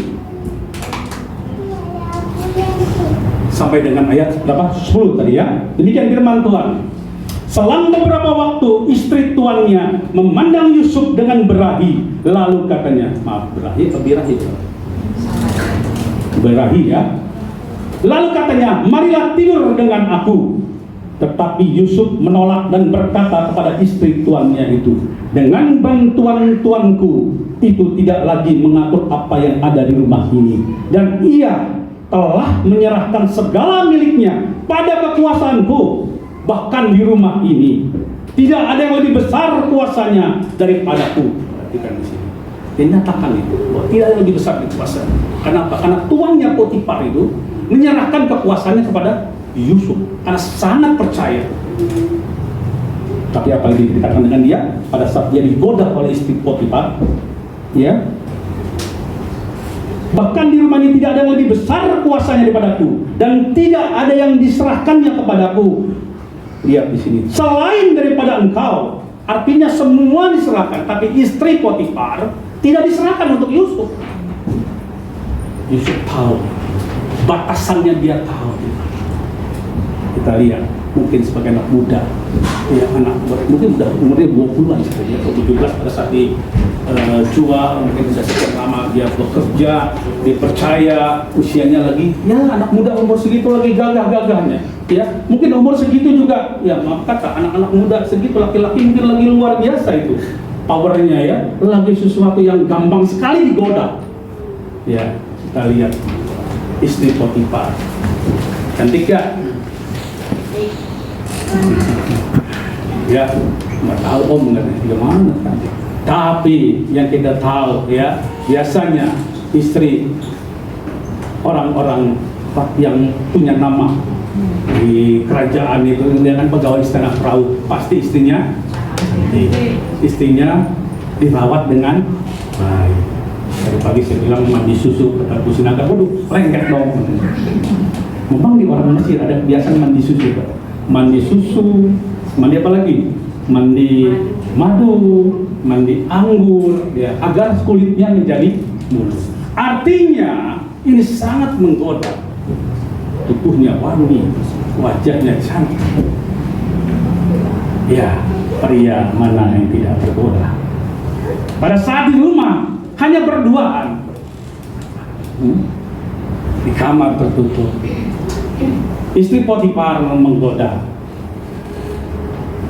sampai dengan ayat berapa? 10 tadi ya. Demikian firman Tuhan. Selang beberapa waktu istri tuannya memandang Yusuf dengan berahi. Lalu katanya, maaf, berahi atau birahi? Berahi ya. Lalu katanya, marilah tidur dengan aku. Tetapi Yusuf menolak dan berkata kepada istri tuannya itu, dengan bantuan tuanku itu tidak lagi mengatur apa yang ada di rumah ini, dan ia telah menyerahkan segala miliknya pada kekuasaanku. Bahkan di rumah ini tidak ada yang lebih besar kuasanya daripadaku. Perhatikan di sini. Dia nyatakan itu bahwa tidak ada yang lebih besar kekuasaan. Kenapa? Karena tuannya Potifar itu menyerahkan kekuasaannya kepada Yusuf karena sangat percaya. Tapi apa yang dikatakan dengan dia pada saat dia digoda oleh istri Potifar, ya, bahkan di rumah ini tidak ada yang lebih besar kuasanya daripadaku, dan tidak ada yang diserahkannya kepadaku. Lihat di sini, selain daripada engkau, artinya semua diserahkan, tapi istri Potifar tidak diserahkan untuk Yusuf. Yusuf tahu batasannya, dia tahu. Kita lihat, mungkin sebagai anak muda, ya anak mungkin udah umurnya 20-an saja atau 17 pada saat dijual, mungkin sudah sekian lama dia bekerja, dipercaya, usianya lagi, ya anak muda umur segitu lagi gagah-gagahnya, ya mungkin umur segitu juga, ya maaf kata anak-anak muda segitu laki-laki mungkin lagi luar biasa itu powernya, ya lagi sesuatu yang gampang sekali digoda. Ya kita lihat istri Potifar, cantik gak? Ya, nggak tahu om nggak gimana kan. Tapi yang kita tahu ya, biasanya istri orang-orang yang punya nama di kerajaan itu, dia kan pegawai istana perahu, pasti istrinya dirawat dengan baik. Tadi pagi saya bilang mandi susu, kata Bu Sinaga, waduh lengket dong. Memang di orang Mesir ada kebiasaan mandi susu, mandi apa lagi? Mandi madu, mandi anggur, ya, agar kulitnya menjadi mulus. Artinya ini sangat menggoda. Tubuhnya wangi, wajahnya cantik. Ya, pria mana yang tidak tergoda? Pada saat di rumah hanya berduaan, di kamar tertutup, istri Potifar menggoda.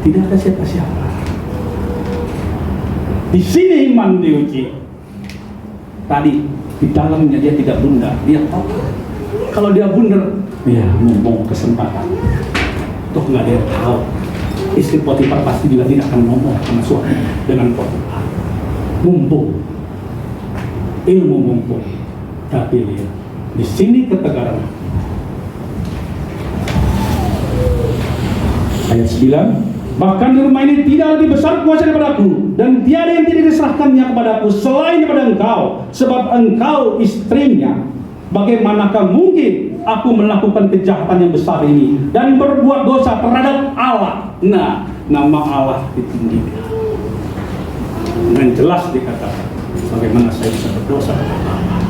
Tidak ada siapa-siapa. Di sini iman diuji. Tadi di dalamnya dia tidak bundar. Dia tahu kalau dia bundar, ya mumpung kesempatan. Toh nggak ada yang tahu. Istri Potifar pasti juga tidak akan ngomong sama suami dengan Potifar. Mumpung, ilmu mumpung. Tapi lihat di sini ketegaran. Ayat 9, bahkan di rumah ini tidak lebih besar kuasa daripadaku, dan tiada yang tidak diserahkannya kepadaku selain daripada engkau, sebab engkau istrinya. Bagaimanakah mungkin aku melakukan kejahatan yang besar ini dan berbuat dosa terhadap Allah? Nah, nama Allah ditinggikan. Dengan jelas dikatakan bagaimana saya bisa berdosa kepada Allah.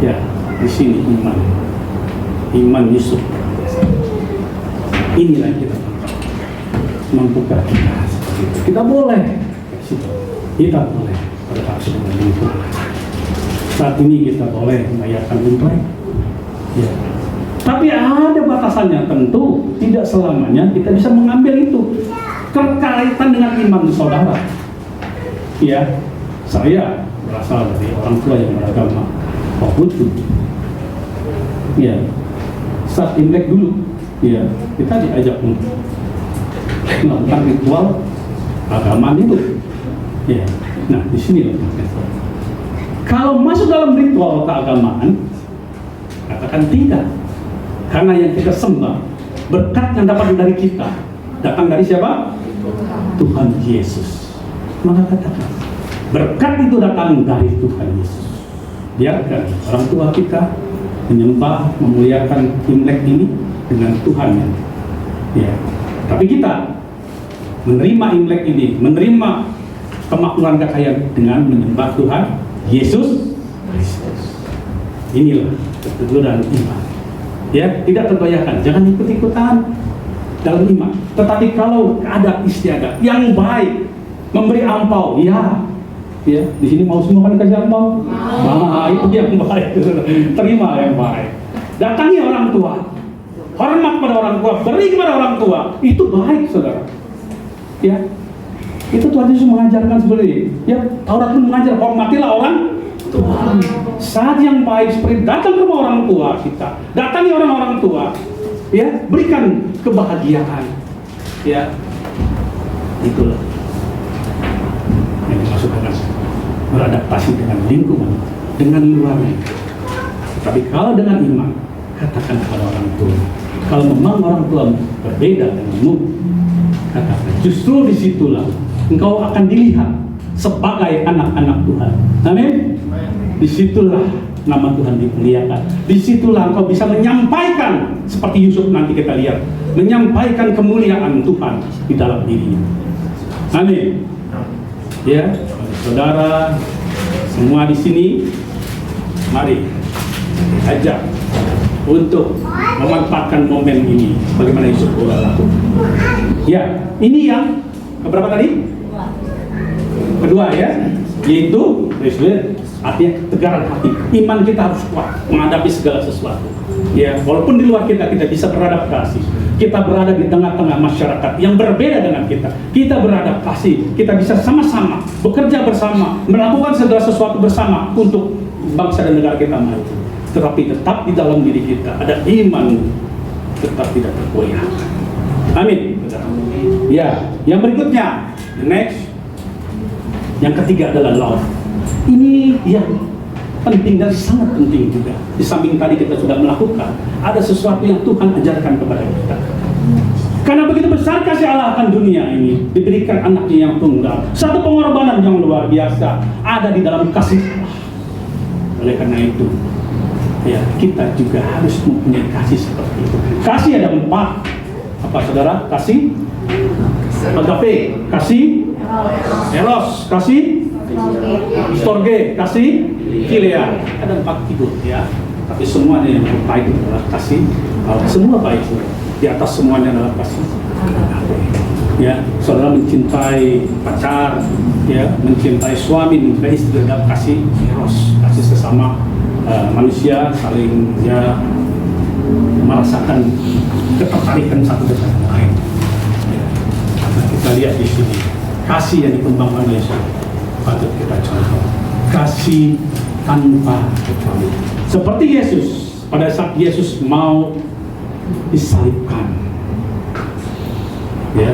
Ya, di sini iman Yusuf. Inilah yang kita membuka kita seperti itu. Kita boleh berpaksud dengan lingkungan. Saat ini kita boleh membayarkan imlek, ya. Tapi ada batasannya, tentu tidak selamanya kita bisa mengambil itu. Berkaitan dengan iman saudara, ya. Saya berasal dari orang tua yang beragama Konghucu, ya. Saat imlek dulu, ya, kita diajak untuk melakukan ritual agama itu, ya. Nah, di sini letaknya. Kalau masuk dalam ritual keagamaan, katakan tidak. Karena yang kita sembah, berkat yang dapat dari kita, datang dari siapa? Tuhan Yesus. Maka katakan, berkat itu datang dari Tuhan Yesus. Biarkan orang tua kita menyembah, memuliakan Imlek ini dengan Tuhan. Ya. Tapi kita menerima Imlek ini, menerima kemakmuran kekayaan dengan menyembah Tuhan Yesus Kristus. Inilah keteguhan iman. Ya, tidak tergoyahkan, jangan ikut-ikutan dalam iman. Tetapi kalau ada istiadat yang baik, memberi ampau, ya, di sini mau semua kan kasih ampau. Nah, itu yang baik. Terima yang baik. Datangi orang tua, hormat pada orang tua, beri kepada orang tua, itu baik, saudara. Ya. Itu Tuhan Yesus mengajarkan seperti ini. Ya, Taurat pun mengajar, hormatilah orang tua. Saat yang baik seperti datang ke rumah orang tua kita, datangi orang-orang tua, ya, berikan kebahagiaan. Ya, itulah yang dimaksudkan beradaptasi dengan lingkungan, dengan luarnya. Tapi kalau dengan iman, katakan kepada orang tua. Kalau memang orang tua berbeda denganmu, katakan. Justru disitulah engkau akan dilihat sebagai anak-anak Tuhan. Amin. Disitulah nama Tuhan dimuliakan. Disitulah engkau bisa menyampaikan seperti Yusuf nanti kita lihat, menyampaikan kemuliaan Tuhan di dalam dirinya. Amin. Ya, saudara semua di sini, mari ajak untuk memanfaatkan momen ini bagaimana Yusuf telah lakukan. Ya, ini yang keberapa tadi? Kedua, ya, yaitu artinya ketegaran hati. Iman kita harus kuat menghadapi segala sesuatu. Ya, walaupun di luar kita bisa beradaptasi. Kita berada di tengah-tengah masyarakat yang berbeda dengan kita. Kita beradaptasi. Kita bisa sama-sama bekerja bersama, melakukan segala sesuatu bersama untuk bangsa dan negara kita maju. Tetapi tetap di dalam diri kita ada iman, tetap tidak tergoyah. Amin. Ya, yang berikutnya, the next. Yang ketiga adalah love. Ini yang penting dan sangat penting juga. Di samping tadi kita sudah melakukan, ada sesuatu yang Tuhan ajarkan kepada kita. Karena begitu besar kasih Allah akan dunia ini, diberikan anaknya yang tunggal. Satu pengorbanan yang luar biasa ada di dalam kasih Allah. Oleh karena itu, ya, kita juga harus mempunyai kasih seperti itu. Kasih ada 4. Apa saudara? Kasih agape, kasih eros, kasih storge, kasih philia. Ada 4 itu, ya. Tapi semuanya yang baik adalah kasih. Semua baik. Di atas semuanya adalah kasih. Ya, saudara mencintai pacar, ya, mencintai suami, mencintai istri, adalah kasih eros, kasih sesama manusia, saling, ya, merasakan ketertarikan satu dengan yang lain. Ya. Nah, kita lihat di sini kasih yang dikembangkan oleh Yesus patut kita contoh. Kasih tanpa kecuali. Seperti Yesus pada saat Yesus mau disalibkan, ya,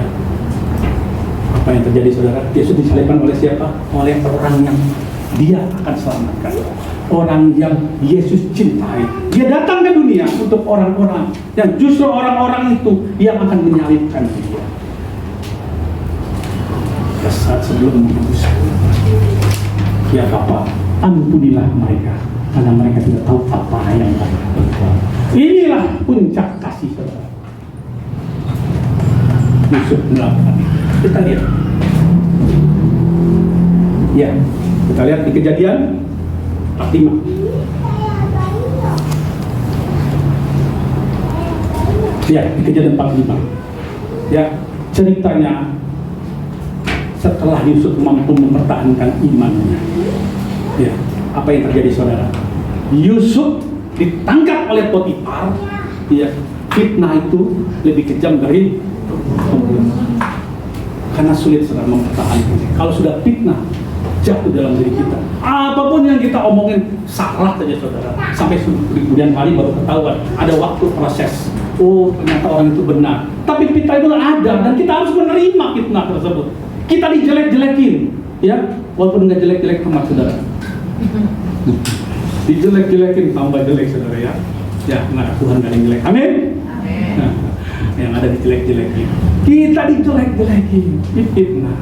apa yang terjadi saudara? Yesus disalibkan oleh siapa? Oleh orang yang dia akan selamatkan. orang yang Yesus cintai. Dia datang ke dunia untuk orang-orang yang justru orang-orang itu yang akan menyalibkan dia. Pada saat sebelum menebus, ya Bapa, ampunilah mereka karena mereka tidak tahu apa yang mereka perbuat. Inilah puncak kasih saudara. Yusuf melakukan. Kita lihat. Ya, kita lihat di Kejadian 45. Ya, di Kejadian 45. Ya, ceritanya setelah Yusuf mampu mempertahankan imannya. Ya, apa yang terjadi saudara? Yusuf ditangkap oleh Potifar. Ya, fitnah itu lebih kejam dari karena sulit saudara mempertahankan. Kalau sudah fitnah jatuh dalam diri kita, apapun yang kita omongin salah saja saudara, sampai kemudian hari baru ketahuan. Ada waktu proses. Oh, ternyata orang itu benar. Tapi fitnah itu ada dan kita harus menerima fitnah tersebut. Kita dijelek-jelekin, ya, walaupun nggak jelek-jelek amat saudara. Dijelek-jelekin tambah jelek saudara ya. Ya, nggak, Tuhan nggak ada yang jelek. Amin. Nah, yang ada dijelek-jelekin. Kita dijelek-jelekin, fitnah.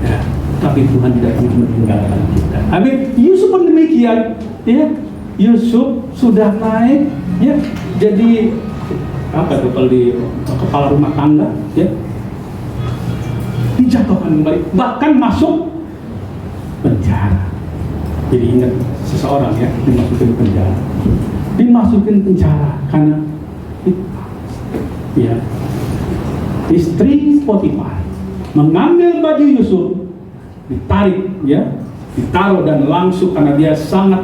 Ya, tapi Tuhan tidak pernah meninggalkan kita. Amin. Yusuf pun demikian, ya. Yusuf sudah naik, ya, jadi apa tuh kalau di kepala rumah tangga, ya, dijatuhkan kembali, bahkan masuk penjara. Jadi ingat seseorang ya dimasukin penjara karena ya istri Potifar mengambil baju Yusuf, ditarik, ya, ditaruh dan langsung karena dia sangat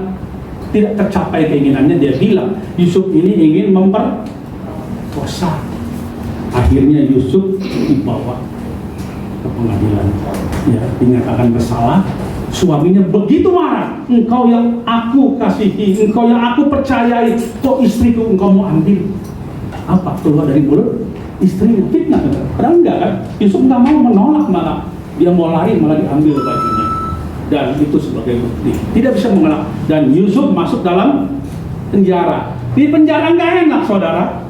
tidak tercapai keinginannya, dia bilang Yusuf ini ingin memperkosa. Akhirnya Yusuf dibawa ke pengadilan, ya, dinyatakan bersalah. Suaminya begitu marah, engkau yang aku kasihi, engkau yang aku percayai, kok istriku engkau mau ambil? Apa keluar dari mulut istrinya? Fitnah, padahal enggak kan? Yusuf nggak mau menolak, malah dia mau lari, malah diambil bajunya. Dan itu sebagai bukti, tidak bisa mengelak. Dan Yusuf masuk dalam penjara. Di penjara nggak enak saudara,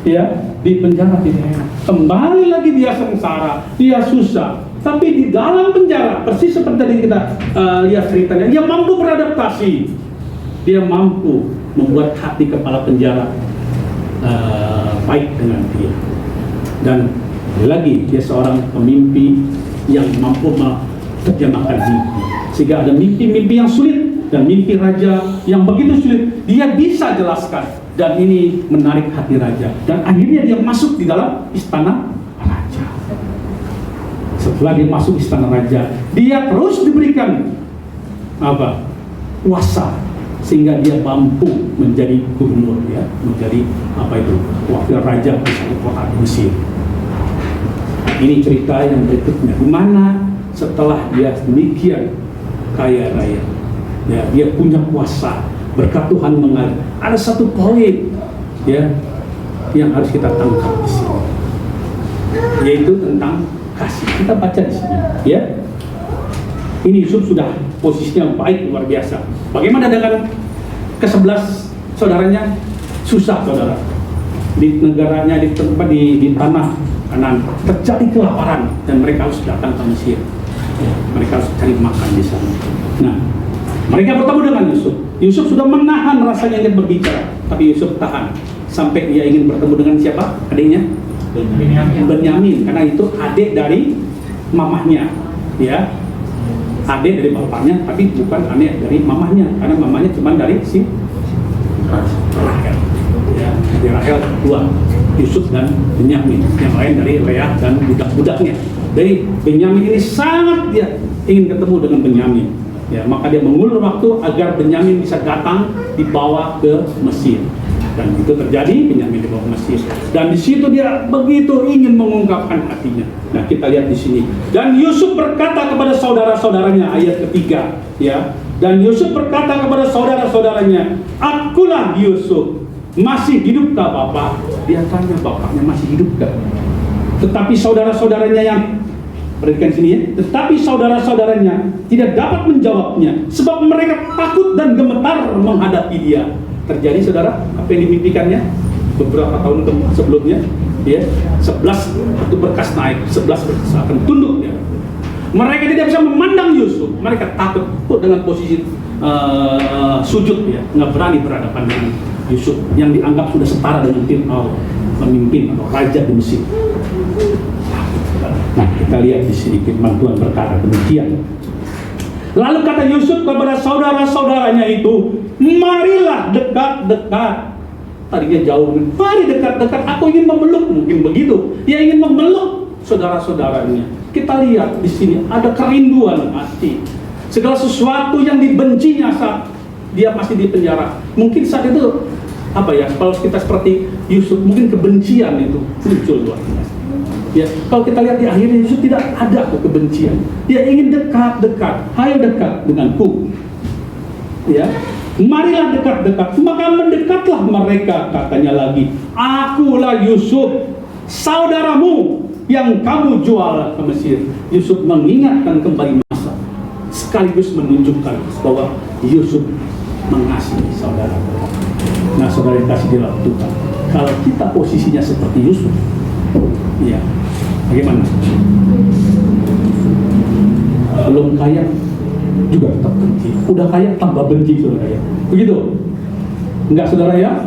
ya, di penjara tidak enak. Kembali lagi dia sengsara, dia susah. Tapi di dalam penjara, persis seperti yang kita lihat ceritanya, dia mampu beradaptasi. Dia mampu membuat hati kepala penjara baik dengan dia. Dan lagi dia seorang pemimpi yang mampu menerjemahkan mimpi. Sehingga ada mimpi-mimpi yang sulit dan mimpi raja yang begitu sulit, dia bisa jelaskan. Dan ini menarik hati raja. Dan akhirnya dia masuk di dalam istana raja. Setelah dia masuk istana raja, dia terus diberikan apa? Kuasa, sehingga dia mampu menjadi gubernur, ya, menjadi apa itu? Wakil raja di satu kota di Mesir. Ini cerita yang berikutnya, di mana setelah dia demikian kaya raya, ya, dia punya kuasa, berkat Tuhan mengalir. Ada satu poin, ya, yang harus kita tangkap di sini, yaitu tentang kasih. Kita baca di sini, ya. Ini Yusuf sudah posisinya baik, luar biasa. Bagaimana dengan ke-11 saudaranya? Susah saudara. Di negaranya, di tempat di tanah Kanaan terjadi kelaparan dan mereka harus datang ke Mesir. Ya, mereka harus cari makan di sana. Nah, mereka bertemu dengan Yusuf. Yusuf sudah menahan rasanya ingin berbicara, tapi Yusuf tahan sampai dia ingin bertemu dengan siapa? Adiknya? Benyamin, karena itu adik dari mamahnya, ya, adik dari bapaknya, tapi bukan adik dari mamahnya, karena mamahnya cuma dari si Rahel, ya, dari Rahel dua, Yusuf dan Benyamin, yang lain dari Leah dan budak-budaknya. Jadi Benyamin ini sangat dia ingin ketemu dengan Benyamin, ya, maka dia mengulur waktu agar Benyamin bisa datang dibawa ke Mesir. Dan itu terjadi, Benyamin dibawa ke Mesir. Dan di situ dia begitu ingin mengungkapkan hatinya. Nah, kita lihat di sini. Dan Yusuf berkata kepada saudara-saudaranya, ayat ketiga, ya. Dan Yusuf berkata kepada saudara-saudaranya, akulah Yusuf, masih hidupkah Bapak? Dia tanya bapaknya masih hidupkah? Tetapi saudara-saudaranya yang Perhatikan sini ya. Tetapi saudara-saudaranya tidak dapat menjawabnya sebab mereka takut dan gemetar menghadapi dia. Terjadi saudara apa yang dimimpikannya beberapa tahun sebelumnya, ya 11 itu berkas naik, 11 berkas akan tunduk ya. Mereka tidak bisa memandang Yusuf, mereka takut dengan posisi sujud ya, nggak berani berhadapan dengan Yusuf yang dianggap sudah setara dengan Fir'aun, pemimpin atau raja di Mesir. Nah, kita lihat di sini firman Tuhan berkata demikian. Lalu kata Yusuf kepada saudara-saudaranya itu, marilah dekat-dekat. Tadinya jauh, mari dekat-dekat, aku ingin memeluk, mungkin begitu. Dia ingin memeluk saudara-saudaranya. Kita lihat di sini ada kerinduan hati. Segala sesuatu yang dibencinya saat dia masih di penjara. Mungkin saat itu apa ya? Kalau kita seperti Yusuf, mungkin kebencian itu muncul luar biasa. Ya, kalau kita lihat di akhirnya Yusuf tidak ada kebencian. Dia ingin dekat-dekat, ayo dekat denganku. Ya, marilah dekat-dekat. Maka mendekatlah mereka, katanya lagi, akulah Yusuf, saudaramu yang kamu jual ke Mesir. Yusuf mengingatkan kembali masa, sekaligus menunjukkan bahwa Yusuf mengasihi saudara. Nah, saudara yang kasih di dalam Tuhan, kalau kita posisinya seperti Yusuf, ya, bagaimana? Belum kaya juga tetap benci, udah kaya tambah benci, saudara ya. Begitu? Enggak, saudara ya?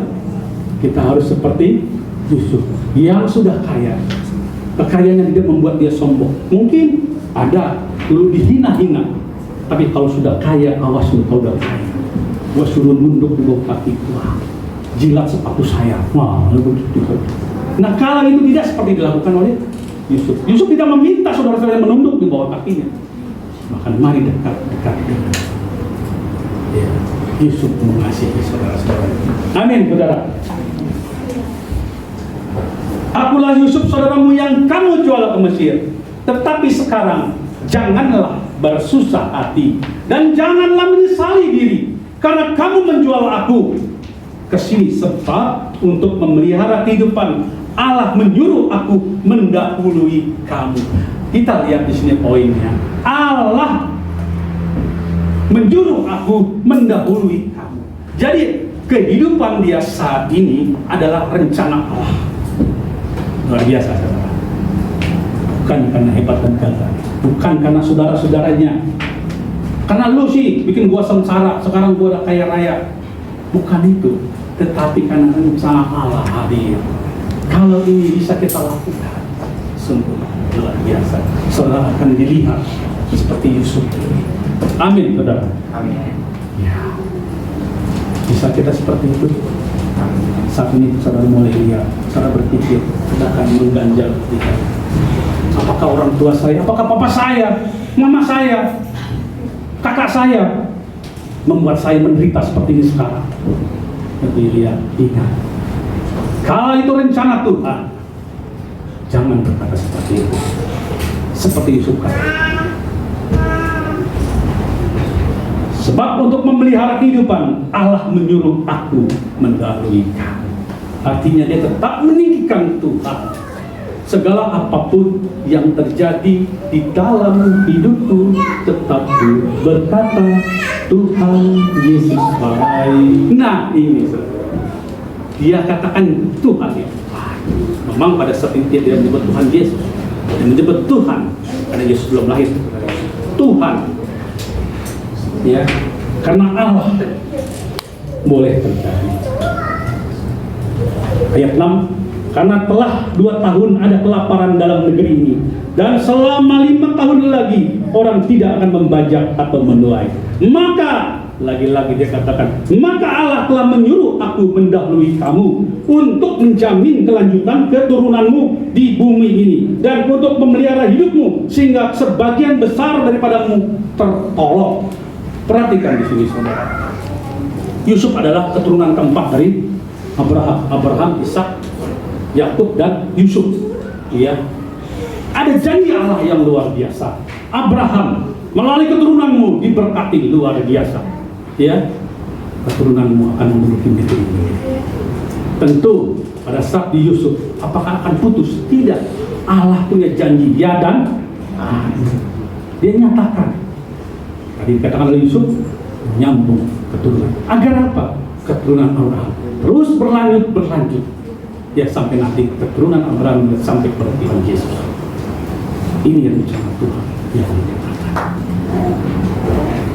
Kita harus seperti Yusuf yang sudah kaya. Kekayaannya tidak membuat dia sombong. Mungkin ada dulu dihina-hina, tapi kalau sudah kaya, awas lu, kau udah kaya. Gua suruh nunduk di bawah kaki, wah, jilat sepatu saya, wah, begitu. Nah, kalau itu tidak seperti dilakukan oleh Yusuf. Yusuf tidak meminta saudara-saudara menunduk di bawah kakinya. Maka mari dekat-dekat dengan ya, Yusuf mengasihi saudara-saudara. Amin, saudara. Akulah Yusuf saudaramu yang kamu jual ke Mesir. Tetapi sekarang janganlah bersusah hati dan janganlah menyesali diri karena kamu menjual aku ke sini, sebab untuk memelihara kehidupan Allah menyuruh aku mendahului kamu. Kita lihat di sini poinnya. Allah menyuruh aku mendahului kamu. Jadi kehidupan dia saat ini adalah rencana Allah. Luar biasa, saudara. Bukan karena hebat dan gagah, bukan karena saudara-saudaranya. Karena lu sih bikin gua sengsara, sekarang gua udah kaya raya. Bukan itu, tetapi karena rencana Allah hadir. Kalau ini bisa kita lakukan, sungguh luar biasa. Saudara akan dilihat seperti Yusuf. Amin, saudara. Amin. Ya. Bisa kita seperti itu. Saat ini saudara mulai lihat, saudara berpikir, kita akan mengganjal kita. Apakah orang tua saya, apakah papa saya, mama saya, kakak saya membuat saya menderita seperti ini sekarang? Tapi lihat, ingat, kalau itu rencana Tuhan, jangan berkata seperti itu. Seperti Yusuf kata. Sebab untuk memelihara kehidupan, Allah menyuruh aku mendahului kamu. Artinya dia tetap meninggikan Tuhan. Segala apapun yang terjadi di dalam hidupku, tetap berkata, Tuhan Yesus baik. Nah, ini dia katakan Tuhan itu baik. Memang pada saat itu dia tidak menyebut Tuhan Yesus, dia menyebut Tuhan karena Yesus belum lahir. Tuhan, ya, karena Allah boleh terjadi. Ayat 6, karena telah 2 tahun ada kelaparan dalam negeri ini, dan selama 5 tahun lagi orang tidak akan membajak atau menuai. Maka lagi-lagi dia katakan, maka Allah telah menyuruh aku mendahului kamu untuk menjamin kelanjutan keturunanmu di bumi ini dan untuk memelihara hidupmu sehingga sebagian besar daripadamu tertolong. Perhatikan di sini, saudara. Yusuf adalah keturunan keempat dari Abraham, Ishak, Yakub dan Yusuf. Ya, ada janji Allah yang luar biasa. Abraham, melalui keturunanmu diberkati luar biasa. Ya, keturunanmu akan memiliki negeri ini. Tentu pada saat di Yusuf, apakah akan putus? Tidak. Allah punya janji ya dan Dia nyatakan. Tadi dikatakan oleh Yusuf, nyambung keturunan. Agar apa? Keturunan Abraham terus berlanjut. Ya sampai nanti keturunan Abraham sampai kepada Tuhan Yesus. Ini yang rencana Tuhan yang dinyatakan.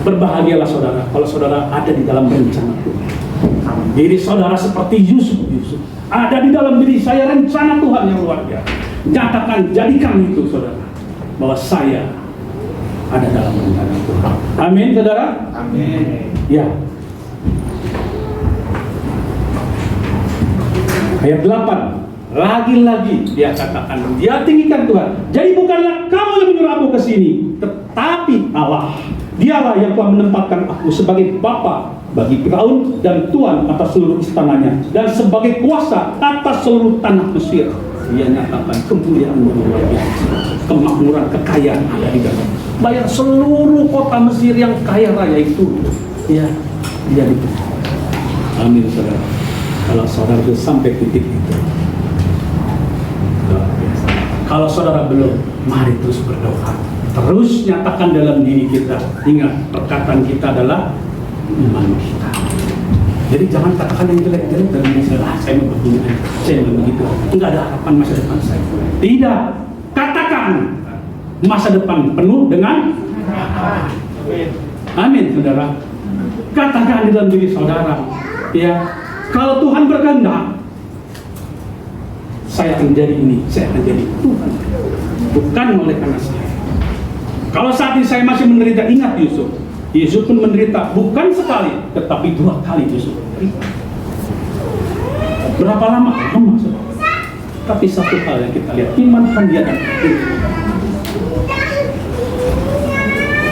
Berbahagialah saudara kalau saudara ada di dalam rencana Tuhan. Diri saudara seperti Yusuf ada di dalam diri saya rencana Tuhan yang luar biasa. Nyatakan, jadikan itu saudara, bahwa saya ada dalam rencana Tuhan. Amin saudara. Amin. Ya. Ayat 8, lagi-lagi dia katakan, dia tinggikan Tuhan. Jadi bukanlah kamu yang menyuruh aku ke sini, tetapi Allah. Dialah yang telah menempatkan aku sebagai bapa bagi Firaun dan tuan atas seluruh istananya dan sebagai kuasa atas seluruh tanah Mesir. Dia nyatakan kemuliaan luar biasa, kemakmuran, kekayaan ada di dalam. Bayar seluruh kota Mesir yang kaya raya itu. Ya, dia itu. Amin saudara. Kalau saudara sudah sampai titik itu, luar biasa. Kalau saudara belum, mari terus berdoa. Terus nyatakan dalam diri kita. Ingat, perkataan kita adalah iman kita. Jadi jangan katakan yang jelek-jelek dalam diri saya. Saya mau begini, saya mau begitu. Enggak ada harapan masa depan saya. Tidak. Katakan masa depan penuh dengan amin, saudara. Katakan di dalam diri saudara. Ya. Kalau Tuhan berkehendak, saya akan jadi ini, saya akan jadi Tuhan. Bukan oleh karena saya. Kalau saat ini saya masih menderita, ingat Yusuf. Yusuf pun menderita, bukan sekali, tetapi 2 kali Yusuf menderita. Berapa lama? Lama. Tapi satu hal yang kita lihat, iman kan dia dan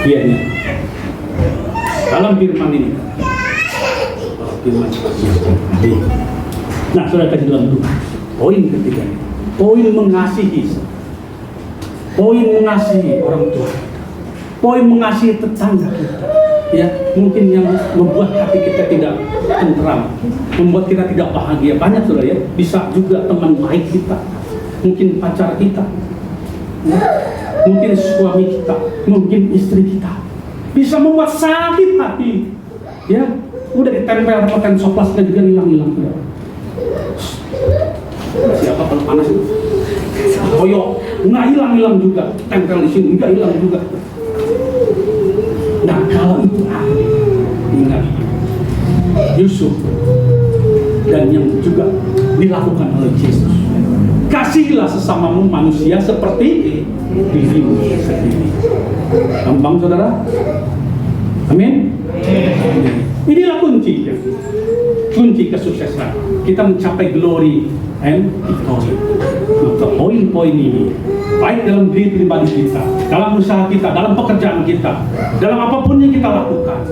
Iya. Dalam firman ini, firman nah, saudara kasih dalam dulu. Poin ketiga, poin mengasihi orang tua, poin mengasihi tetangga kita. Ya, mungkin yang membuat hati kita tidak tentram, membuat kita tidak bahagia. Banyak saudara ya, bisa juga teman baik kita, mungkin pacar kita, ya, mungkin suami kita, mungkin istri kita, bisa membuat sakit hati. Ya, udah ditempel pakai soplasnya juga hilang-hilang. Siapa kalau panas itu? Koyok, nggak hilang-hilang juga. Tempel di sini nggak hilang juga. Nah, kalau itu ingat Yusuf dan yang juga dilakukan oleh Yesus. Kasihilah sesamamu manusia seperti dirimu sendiri. Gampang saudara? Amin. Inilah kunci kesuksesan. Kita mencapai glory and victory. Maka poin-poin ini, baik dalam diri pribadi kita, dalam usaha kita, dalam pekerjaan kita, dalam apapun yang kita lakukan,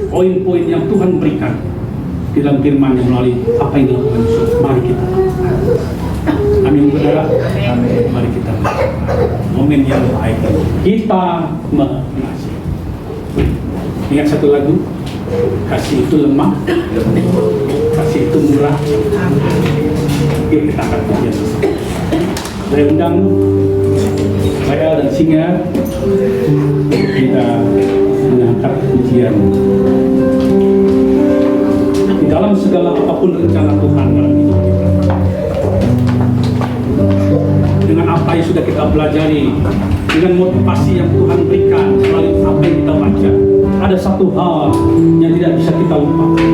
poin-poin yang Tuhan berikan di dalam firman-Nya melalui apa yang dilakukan Yesus. Mari kita lakukan. Amin saudara. Amin. Mari kita lakukan. Momen yang baik kita mengasihi. Ingat satu lagu, kasih itu lemah, kasih itu murah. Yuk kita akan pujian bersama. Saya undang saya dan Singa kita mengangkat pujian di dalam segala apapun rencana Tuhan dalam hidup kita. Dengan apa yang sudah kita pelajari, dengan motivasi yang Tuhan berikan melalui apa yang kita baca, ada satu hal yang tidak bisa kita lupakan.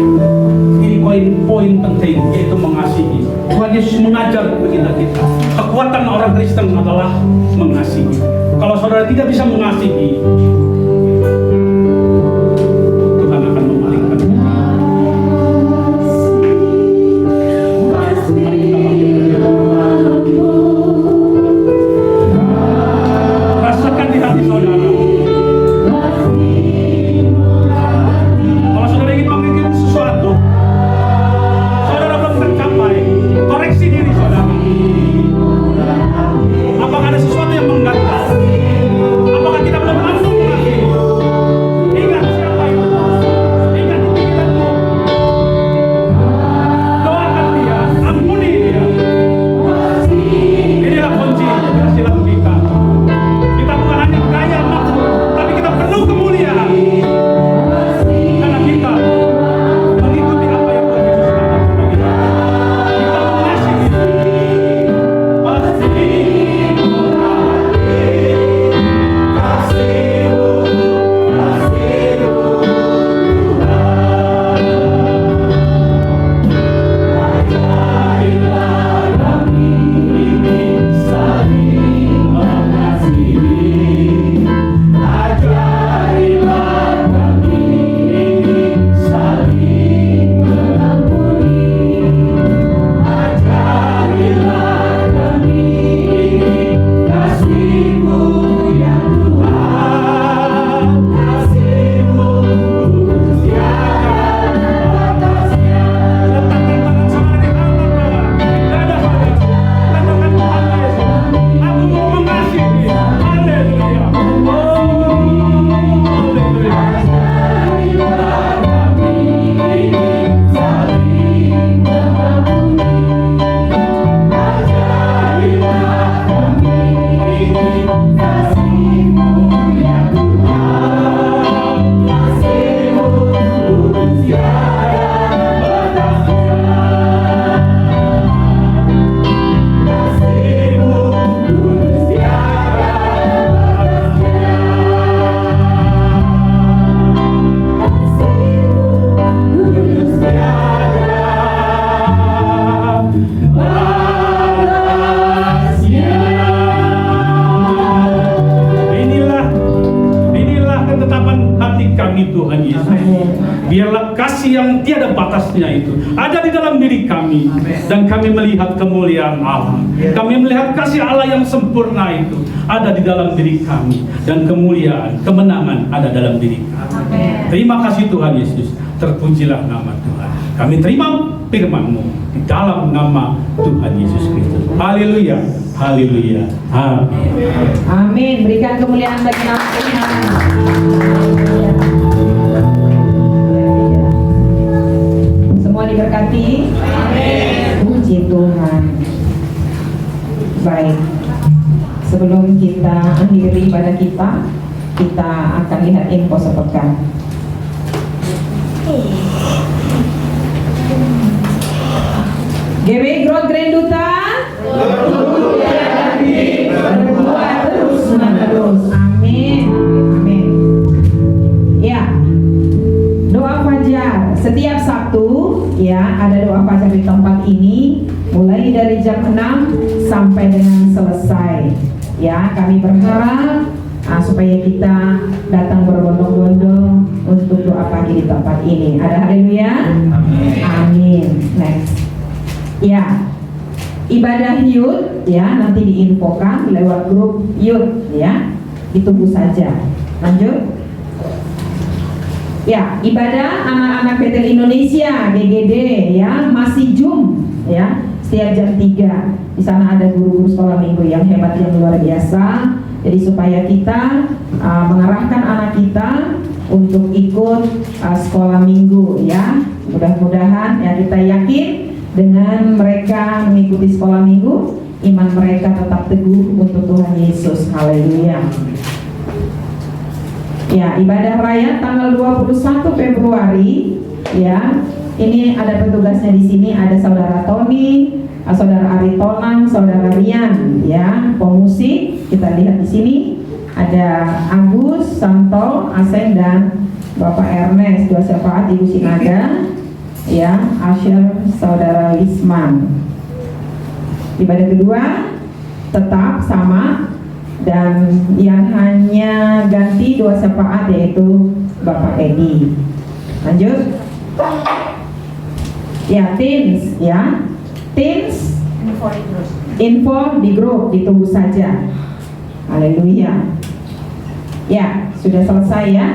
Ini poin-poin penting, yaitu mengasihi. Tuhan Yesus mengajar kepada kita, kekuatan orang Kristen adalah mengasihi. Kalau saudara tidak bisa mengasihi, Tuhan akan memalingkan. Rasakan di hati saudara. Kalau saudara ingin memikirkan sesuatu, saudara belum tercapai, koreksi diri saudara. Apakah ada sesuatu yang mengganjal? Apakah kita belum langsung mengasihi? kasih yang tiada batasnya itu ada di dalam diri kami, dan kami melihat kemuliaan Allah. Kami melihat kasih Allah yang sempurna itu ada di dalam diri kami, dan kemuliaan, kemenangan ada dalam diri kami. Terima kasih Tuhan Yesus, terpujilah nama Tuhan. Kami terima firman-Mu di dalam nama Tuhan Yesus Kristus. Haleluya, haleluya, amin. Amin. Berikan kemuliaan bagi nama Tuhan. Semua diberkati. Amin. Puji Tuhan. Baik. Sebelum kita akhiri ibadah kita akan lihat info sepekan. GW Growth Grand Duta berbuat terus menerus. Amin. Amin. Ya, doa fajar setiap Sabtu ya, ada doa fajar di tempat ini mulai dari jam 6 sampai dengan selesai. Ya, kami berharap supaya kita datang berbondong-bondong untuk doa pagi di tempat ini. Ada haleluya? Amin. Next. Ya, ibadah youth ya nanti diinfokan lewat grup youth ya, ditunggu saja. Lanjut. Ya, ibadah anak-anak Bethel Indonesia GGD ya masih Zoom ya setiap jam 3. Di sana ada guru-guru sekolah minggu yang hebat, yang luar biasa. Jadi supaya kita mengarahkan anak kita untuk ikut sekolah minggu ya. Mudah-mudahan ya, kita yakin dengan mereka mengikuti sekolah minggu, iman mereka tetap teguh untuk Tuhan Yesus. Haleluya. Ya, ibadah raya tanggal 21 Februari ya. Ini ada petugasnya di sini, ada saudara Tony, saudara Aritonang, saudara Rian ya, pemusik. Kita lihat di sini ada Agus, Santo, Asen, dan Bapak Ernest, dua syafaat Ibu Sinaga ya, Asher, saudara Lisman. Ibadah kedua tetap sama, dan yang hanya ganti dua syafaat yaitu Bapak Edi. Lanjut. Ya, teens ya, teens info di grup, ditunggu saja. Haleluya. Ya, sudah selesai ya.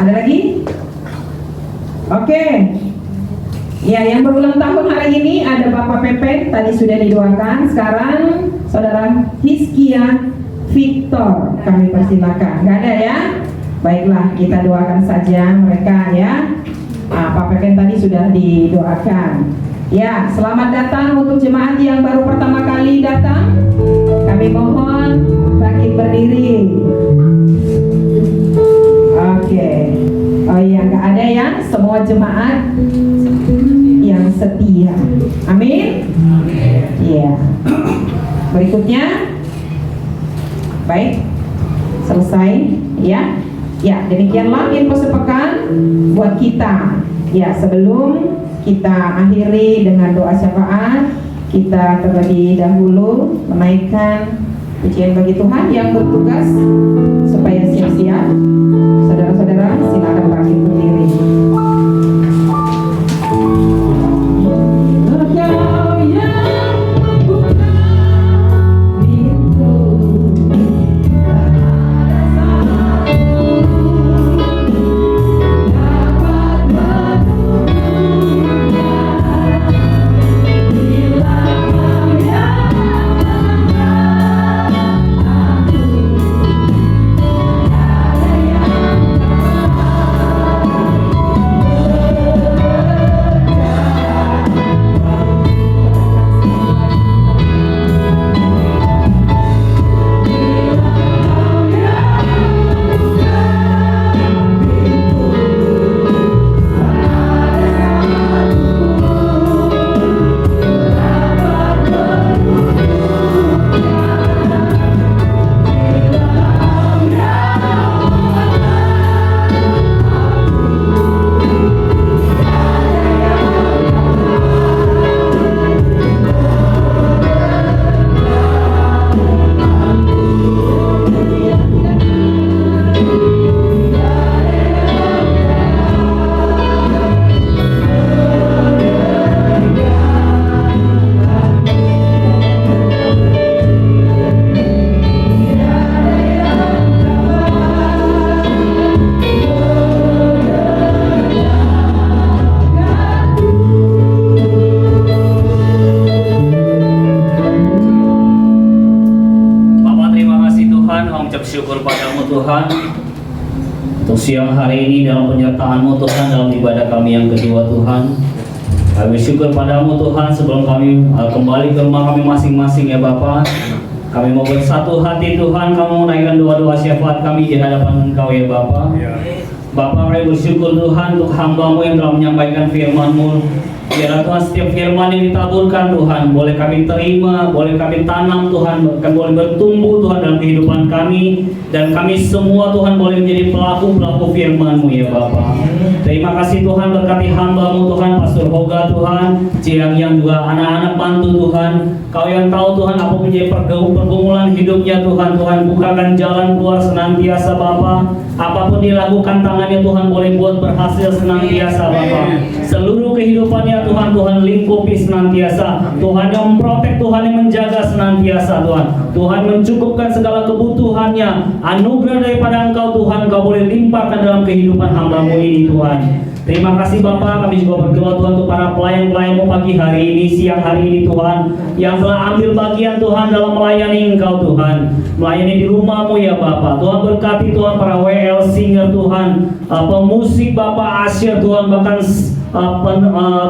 Ada lagi? Oke. Ya, yang berulang tahun hari ini ada Bapak Pepet, tadi sudah didoakan. Sekarang saudara Hizkia Victor, kami persilakan. Gak ada ya? Baiklah, kita doakan saja mereka ya. Pak Pepet tadi sudah didoakan. Ya, selamat datang untuk jemaat yang baru pertama kali datang. Kami mohon bangkit berdiri. Oke. Oh iya, nggak ada ya, semua jemaat yang setia. Amin. Iya. Berikutnya, baik, selesai ya. Ya, demikianlah info sepekan buat kita. Ya, sebelum kita akhiri dengan doa syafaat, kita terlebih dahulu menaikkan pujian bagi Tuhan yang bertugas supaya siap-siap. Saudara-saudara, silakan bangkit berdiri. bersyukur padamu Tuhan untuk siang hari ini dalam penyertaan-Mu Tuhan dalam ibadah kami yang kedua Tuhan. Kami bersyukur padamu Tuhan sebelum kami kembali ke rumah kami masing-masing ya Bapa. Kami mau bersatu hati Tuhan, kami menaikkan doa-doa syafaat kami di hadapan Engkau ya Bapa. Bapa, kami bersyukur Tuhan untuk hamba-Mu yang telah menyampaikan firman-Mu. Biarlah Tuhan setiap firman yang ditaburkan Tuhan boleh kami terima, boleh kami tanam Tuhan, bahkan boleh bertumbuh Tuhan dalam kehidupan kami, dan kami semua Tuhan boleh menjadi pelaku-pelaku firman-Mu ya Bapa. Terima kasih Tuhan, berkati hamba-Mu Tuhan, Pastor Hoga Tuhan, yang juga anak-anak bantu Tuhan. Kau yang tahu Tuhan apa menjadi pergumulan hidupnya Tuhan. Tuhan bukakan jalan keluar senantiasa Bapa. Apapun dilakukan tangannya Tuhan boleh buat berhasil senantiasa Bapa. Seluruh kehidupannya Tuhan, Tuhan lingkupi senantiasa. Tuhan yang memprotek, Tuhan yang menjaga senantiasa Tuhan. Tuhan mencukupkan segala kebutuhannya. Anugerah daripada Engkau Tuhan, Engkau boleh limpahkan dalam kehidupan hamba-Mu ini Tuhan. Terima kasih Bapak, kami juga berdoa Tuhan untuk para pelayan-pelayan-Mu pagi hari ini, siang hari ini Tuhan, yang telah ambil bagian Tuhan dalam melayani Engkau Tuhan, melayani di rumah-Mu ya Bapak. Tuhan berkati Tuhan para WL singer Tuhan, pemusik Bapak Asyir Tuhan, bahkan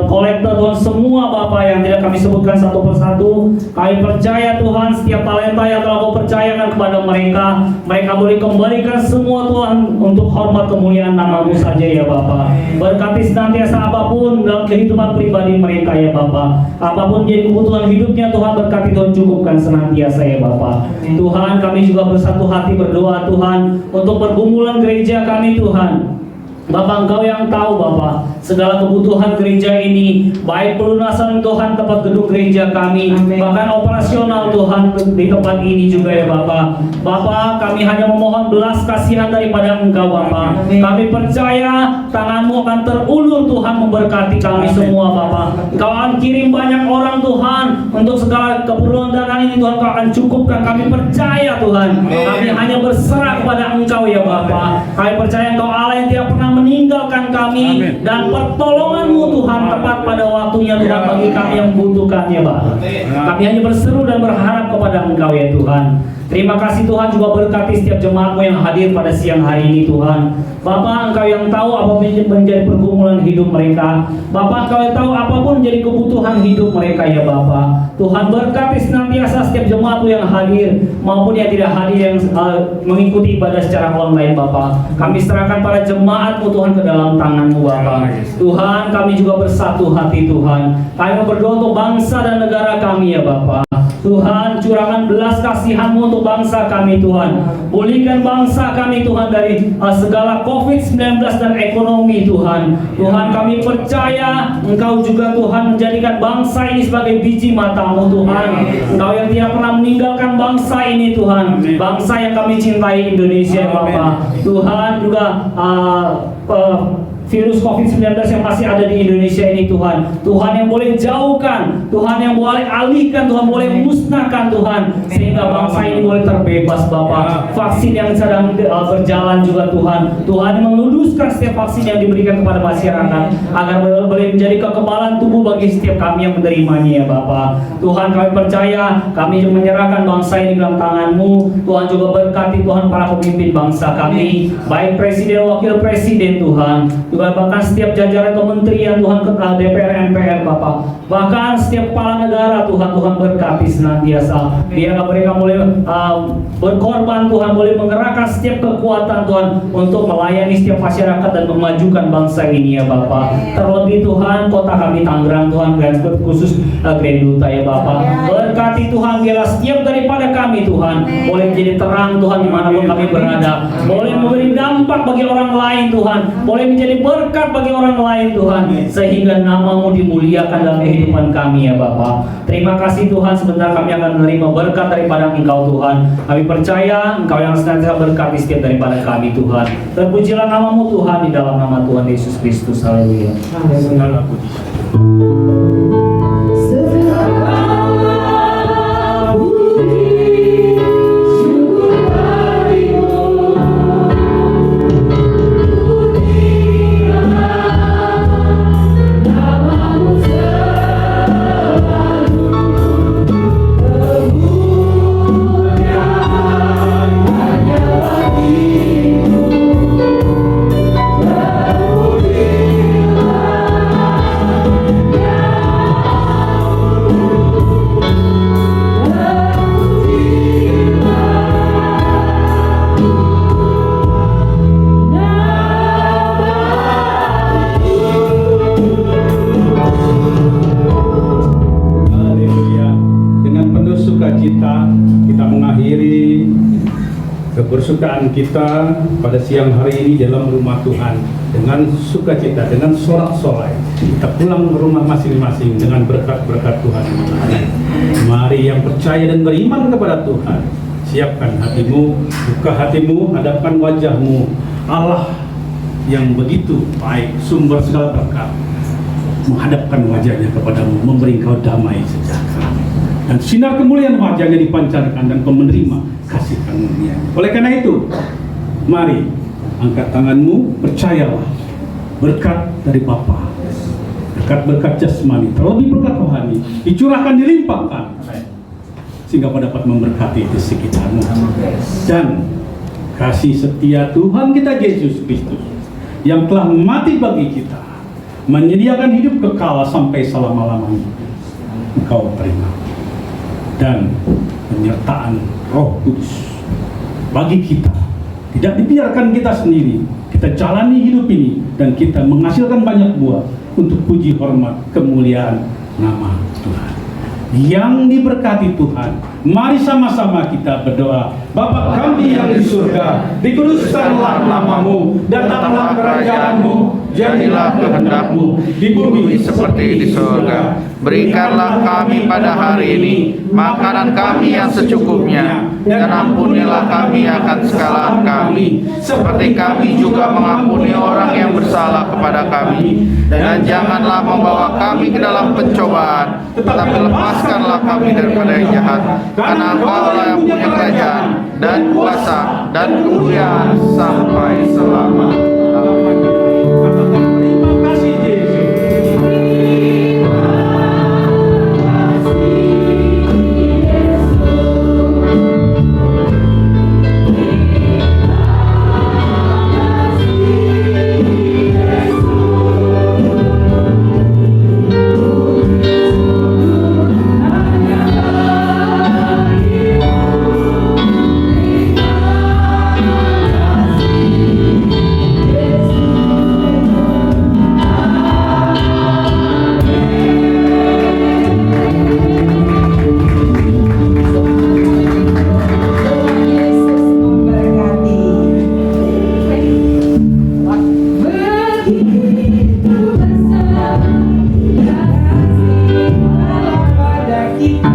kolektor Tuhan, semua Bapak yang tidak kami sebutkan satu persatu. Kami percaya Tuhan setiap talenta yang telah Kau percayakan kepada mereka, mereka boleh kembalikan semua Tuhan untuk hormat kemuliaan nama-Mu saja ya Bapak. Berkati senantiasa apapun dalam kehidupan pribadi mereka ya Bapak. Apapun jadi kebutuhan hidupnya Tuhan, berkati Tuhan, cukupkan senantiasa ya Bapak. Tuhan, kami juga bersatu hati berdoa Tuhan untuk pergumulan gereja kami Tuhan. Bapak, Engkau yang tahu Bapak segala kebutuhan gereja ini, baik pelunasan Tuhan tempat gedung gereja kami, bahkan operasional Tuhan di tempat ini juga ya Bapak. Bapak, kami hanya memohon belas kasihan daripada Engkau Bapak. Kami percaya tangan-Mu akan terulur Tuhan memberkati kami semua Bapak. Engkau akan kirim banyak orang Tuhan untuk segala keperluan dana ini Tuhan, Engkau akan cukupkan. Kami percaya Tuhan, kami hanya berserah kepada Engkau ya Bapak. Kami percaya Engkau Allah yang tidak pernah meninggalkan kami. Amin. Dan pertolongan-Mu Tuhan tepat pada waktunya Tuhan bagi kami yang membutuhkannya Bapak. Kami hanya berseru dan berharap kepada Engkau ya Tuhan. Terima kasih Tuhan, juga berkati setiap jemaat-Mu yang hadir pada siang hari ini Tuhan. Bapak, Engkau yang tahu apa menjadi pergumulan hidup mereka. Bapak, Engkau yang tahu apapun menjadi kebutuhan hidup mereka ya Bapak. Tuhan berkati senantiasa setiap jemaat-Mu yang hadir maupun yang tidak hadir, yang mengikuti ibadah secara online Bapak. Kami serahkan para jemaat-Mu Tuhan ke dalam tangan-Mu Bapak. Tuhan, kami juga bersatu hati Tuhan. Kami berdoa untuk bangsa dan negara kami ya Bapak. Tuhan, curahkan belas kasihan-Mu untuk bangsa kami Tuhan. Pulihkan bangsa kami Tuhan dari segala COVID-19 dan ekonomi Tuhan. Tuhan, kami percaya Engkau juga Tuhan menjadikan bangsa ini sebagai biji mata-Mu Tuhan. Engkau yang tidak pernah meninggalkan bangsa ini Tuhan. Bangsa yang kami cintai, Indonesia Bapak. Tuhan juga virus COVID-19 yang masih ada di Indonesia ini Tuhan. Tuhan yang boleh jauhkan, Tuhan yang boleh alihkan, Tuhan boleh musnahkan Tuhan, sehingga bangsa ini boleh terbebas Bapak. Vaksin yang sedang berjalan juga Tuhan. Tuhan yang meluruskan setiap vaksin yang diberikan kepada masyarakat agar boleh menjadi kekebalan tubuh bagi setiap kami yang menerimanya ya Bapak. Tuhan, kami percaya, kami menyerahkan bangsa ini dalam tangan-Mu. Tuhan juga berkati Tuhan para pemimpin bangsa kami, baik presiden, wakil presiden Tuhan, juga bahkan setiap jajaran kementerian Tuhan, DPR, MPR Bapak, bahkan setiap kepala negara Tuhan. Tuhan berkati senantiasa. Biarlah mereka boleh berkorban Tuhan, boleh mengerahkan setiap kekuatan Tuhan untuk melayani setiap masyarakat dan memajukan bangsa ini ya Bapak. Terlebih Tuhan kota kami Tangerang Tuhan, dan khusus Grand Duta ya Bapak. Berkati Tuhan, biarlah setiap daripada kami Tuhan boleh menjadi terang Tuhan dimanapun kami berada, boleh memberi dampak bagi orang lain Tuhan, boleh menjadi berkat bagi orang lain Tuhan, sehingga nama-Mu dimuliakan dalam kehidupan kami ya Bapak. Terima kasih Tuhan, sebentar kami akan menerima berkat daripada Engkau Tuhan. Kami percaya Engkau yang senantiasa berkati setiap daripada kami Tuhan. Terpujilah nama-Mu Tuhan, di dalam nama Tuhan Yesus Kristus. Haleluya. Hanya mengakhiri kebersukaan kita pada siang hari ini dalam rumah Tuhan dengan sukacita, dengan sorak-sorai. Kita pulang ke rumah masing-masing dengan berkat-berkat Tuhan. Mari yang percaya dan beriman kepada Tuhan, siapkan hatimu, buka hatimu, hadapkan wajahmu. Allah yang begitu baik, sumber segala berkat, menghadapkan wajahnya kepadamu, memberi engkau damai sejahtera. Dan sinar kemuliaan wajahnya dipancarkan dan kau menerima kasih karunia. Oleh karena itu, mari angkat tanganmu, percayalah berkat dari Bapa, berkat-berkat jasmani, terlebih berkat rohani dicurahkan, dilimpahkan, sehingga kau dapat memberkati di sekitarmu. Dan kasih setia Tuhan kita Yesus Kristus yang telah mati bagi kita, menyediakan hidup kekal sampai selama-lamanya, engkau terima. Dan penyertaan Roh Kudus bagi kita, tidak dibiarkan kita sendiri, kita jalani hidup ini dan kita menghasilkan banyak buah untuk puji hormat kemuliaan nama Tuhan. Yang diberkati Tuhan, mari sama-sama kita berdoa. Bapa kami yang di surga, dikuduskanlah namamu, datanglah kerajaanmu, jadilah kehendakmu di bumi seperti di surga. Berikanlah kami pada hari ini makanan kami yang secukupnya, dan ampunilah kami akan kesalahan kami, seperti kami juga mengampuni orang yang bersalah kepada kami. Dan janganlah membawa kami ke dalam pencobaan, tetapi lepaskanlah kami daripada yang jahat. Karena Engkau-lah yang punya kerajaan dan kuasa dan kemuliaan sampai selama-lamanya. Terima kasih Yesus. Kita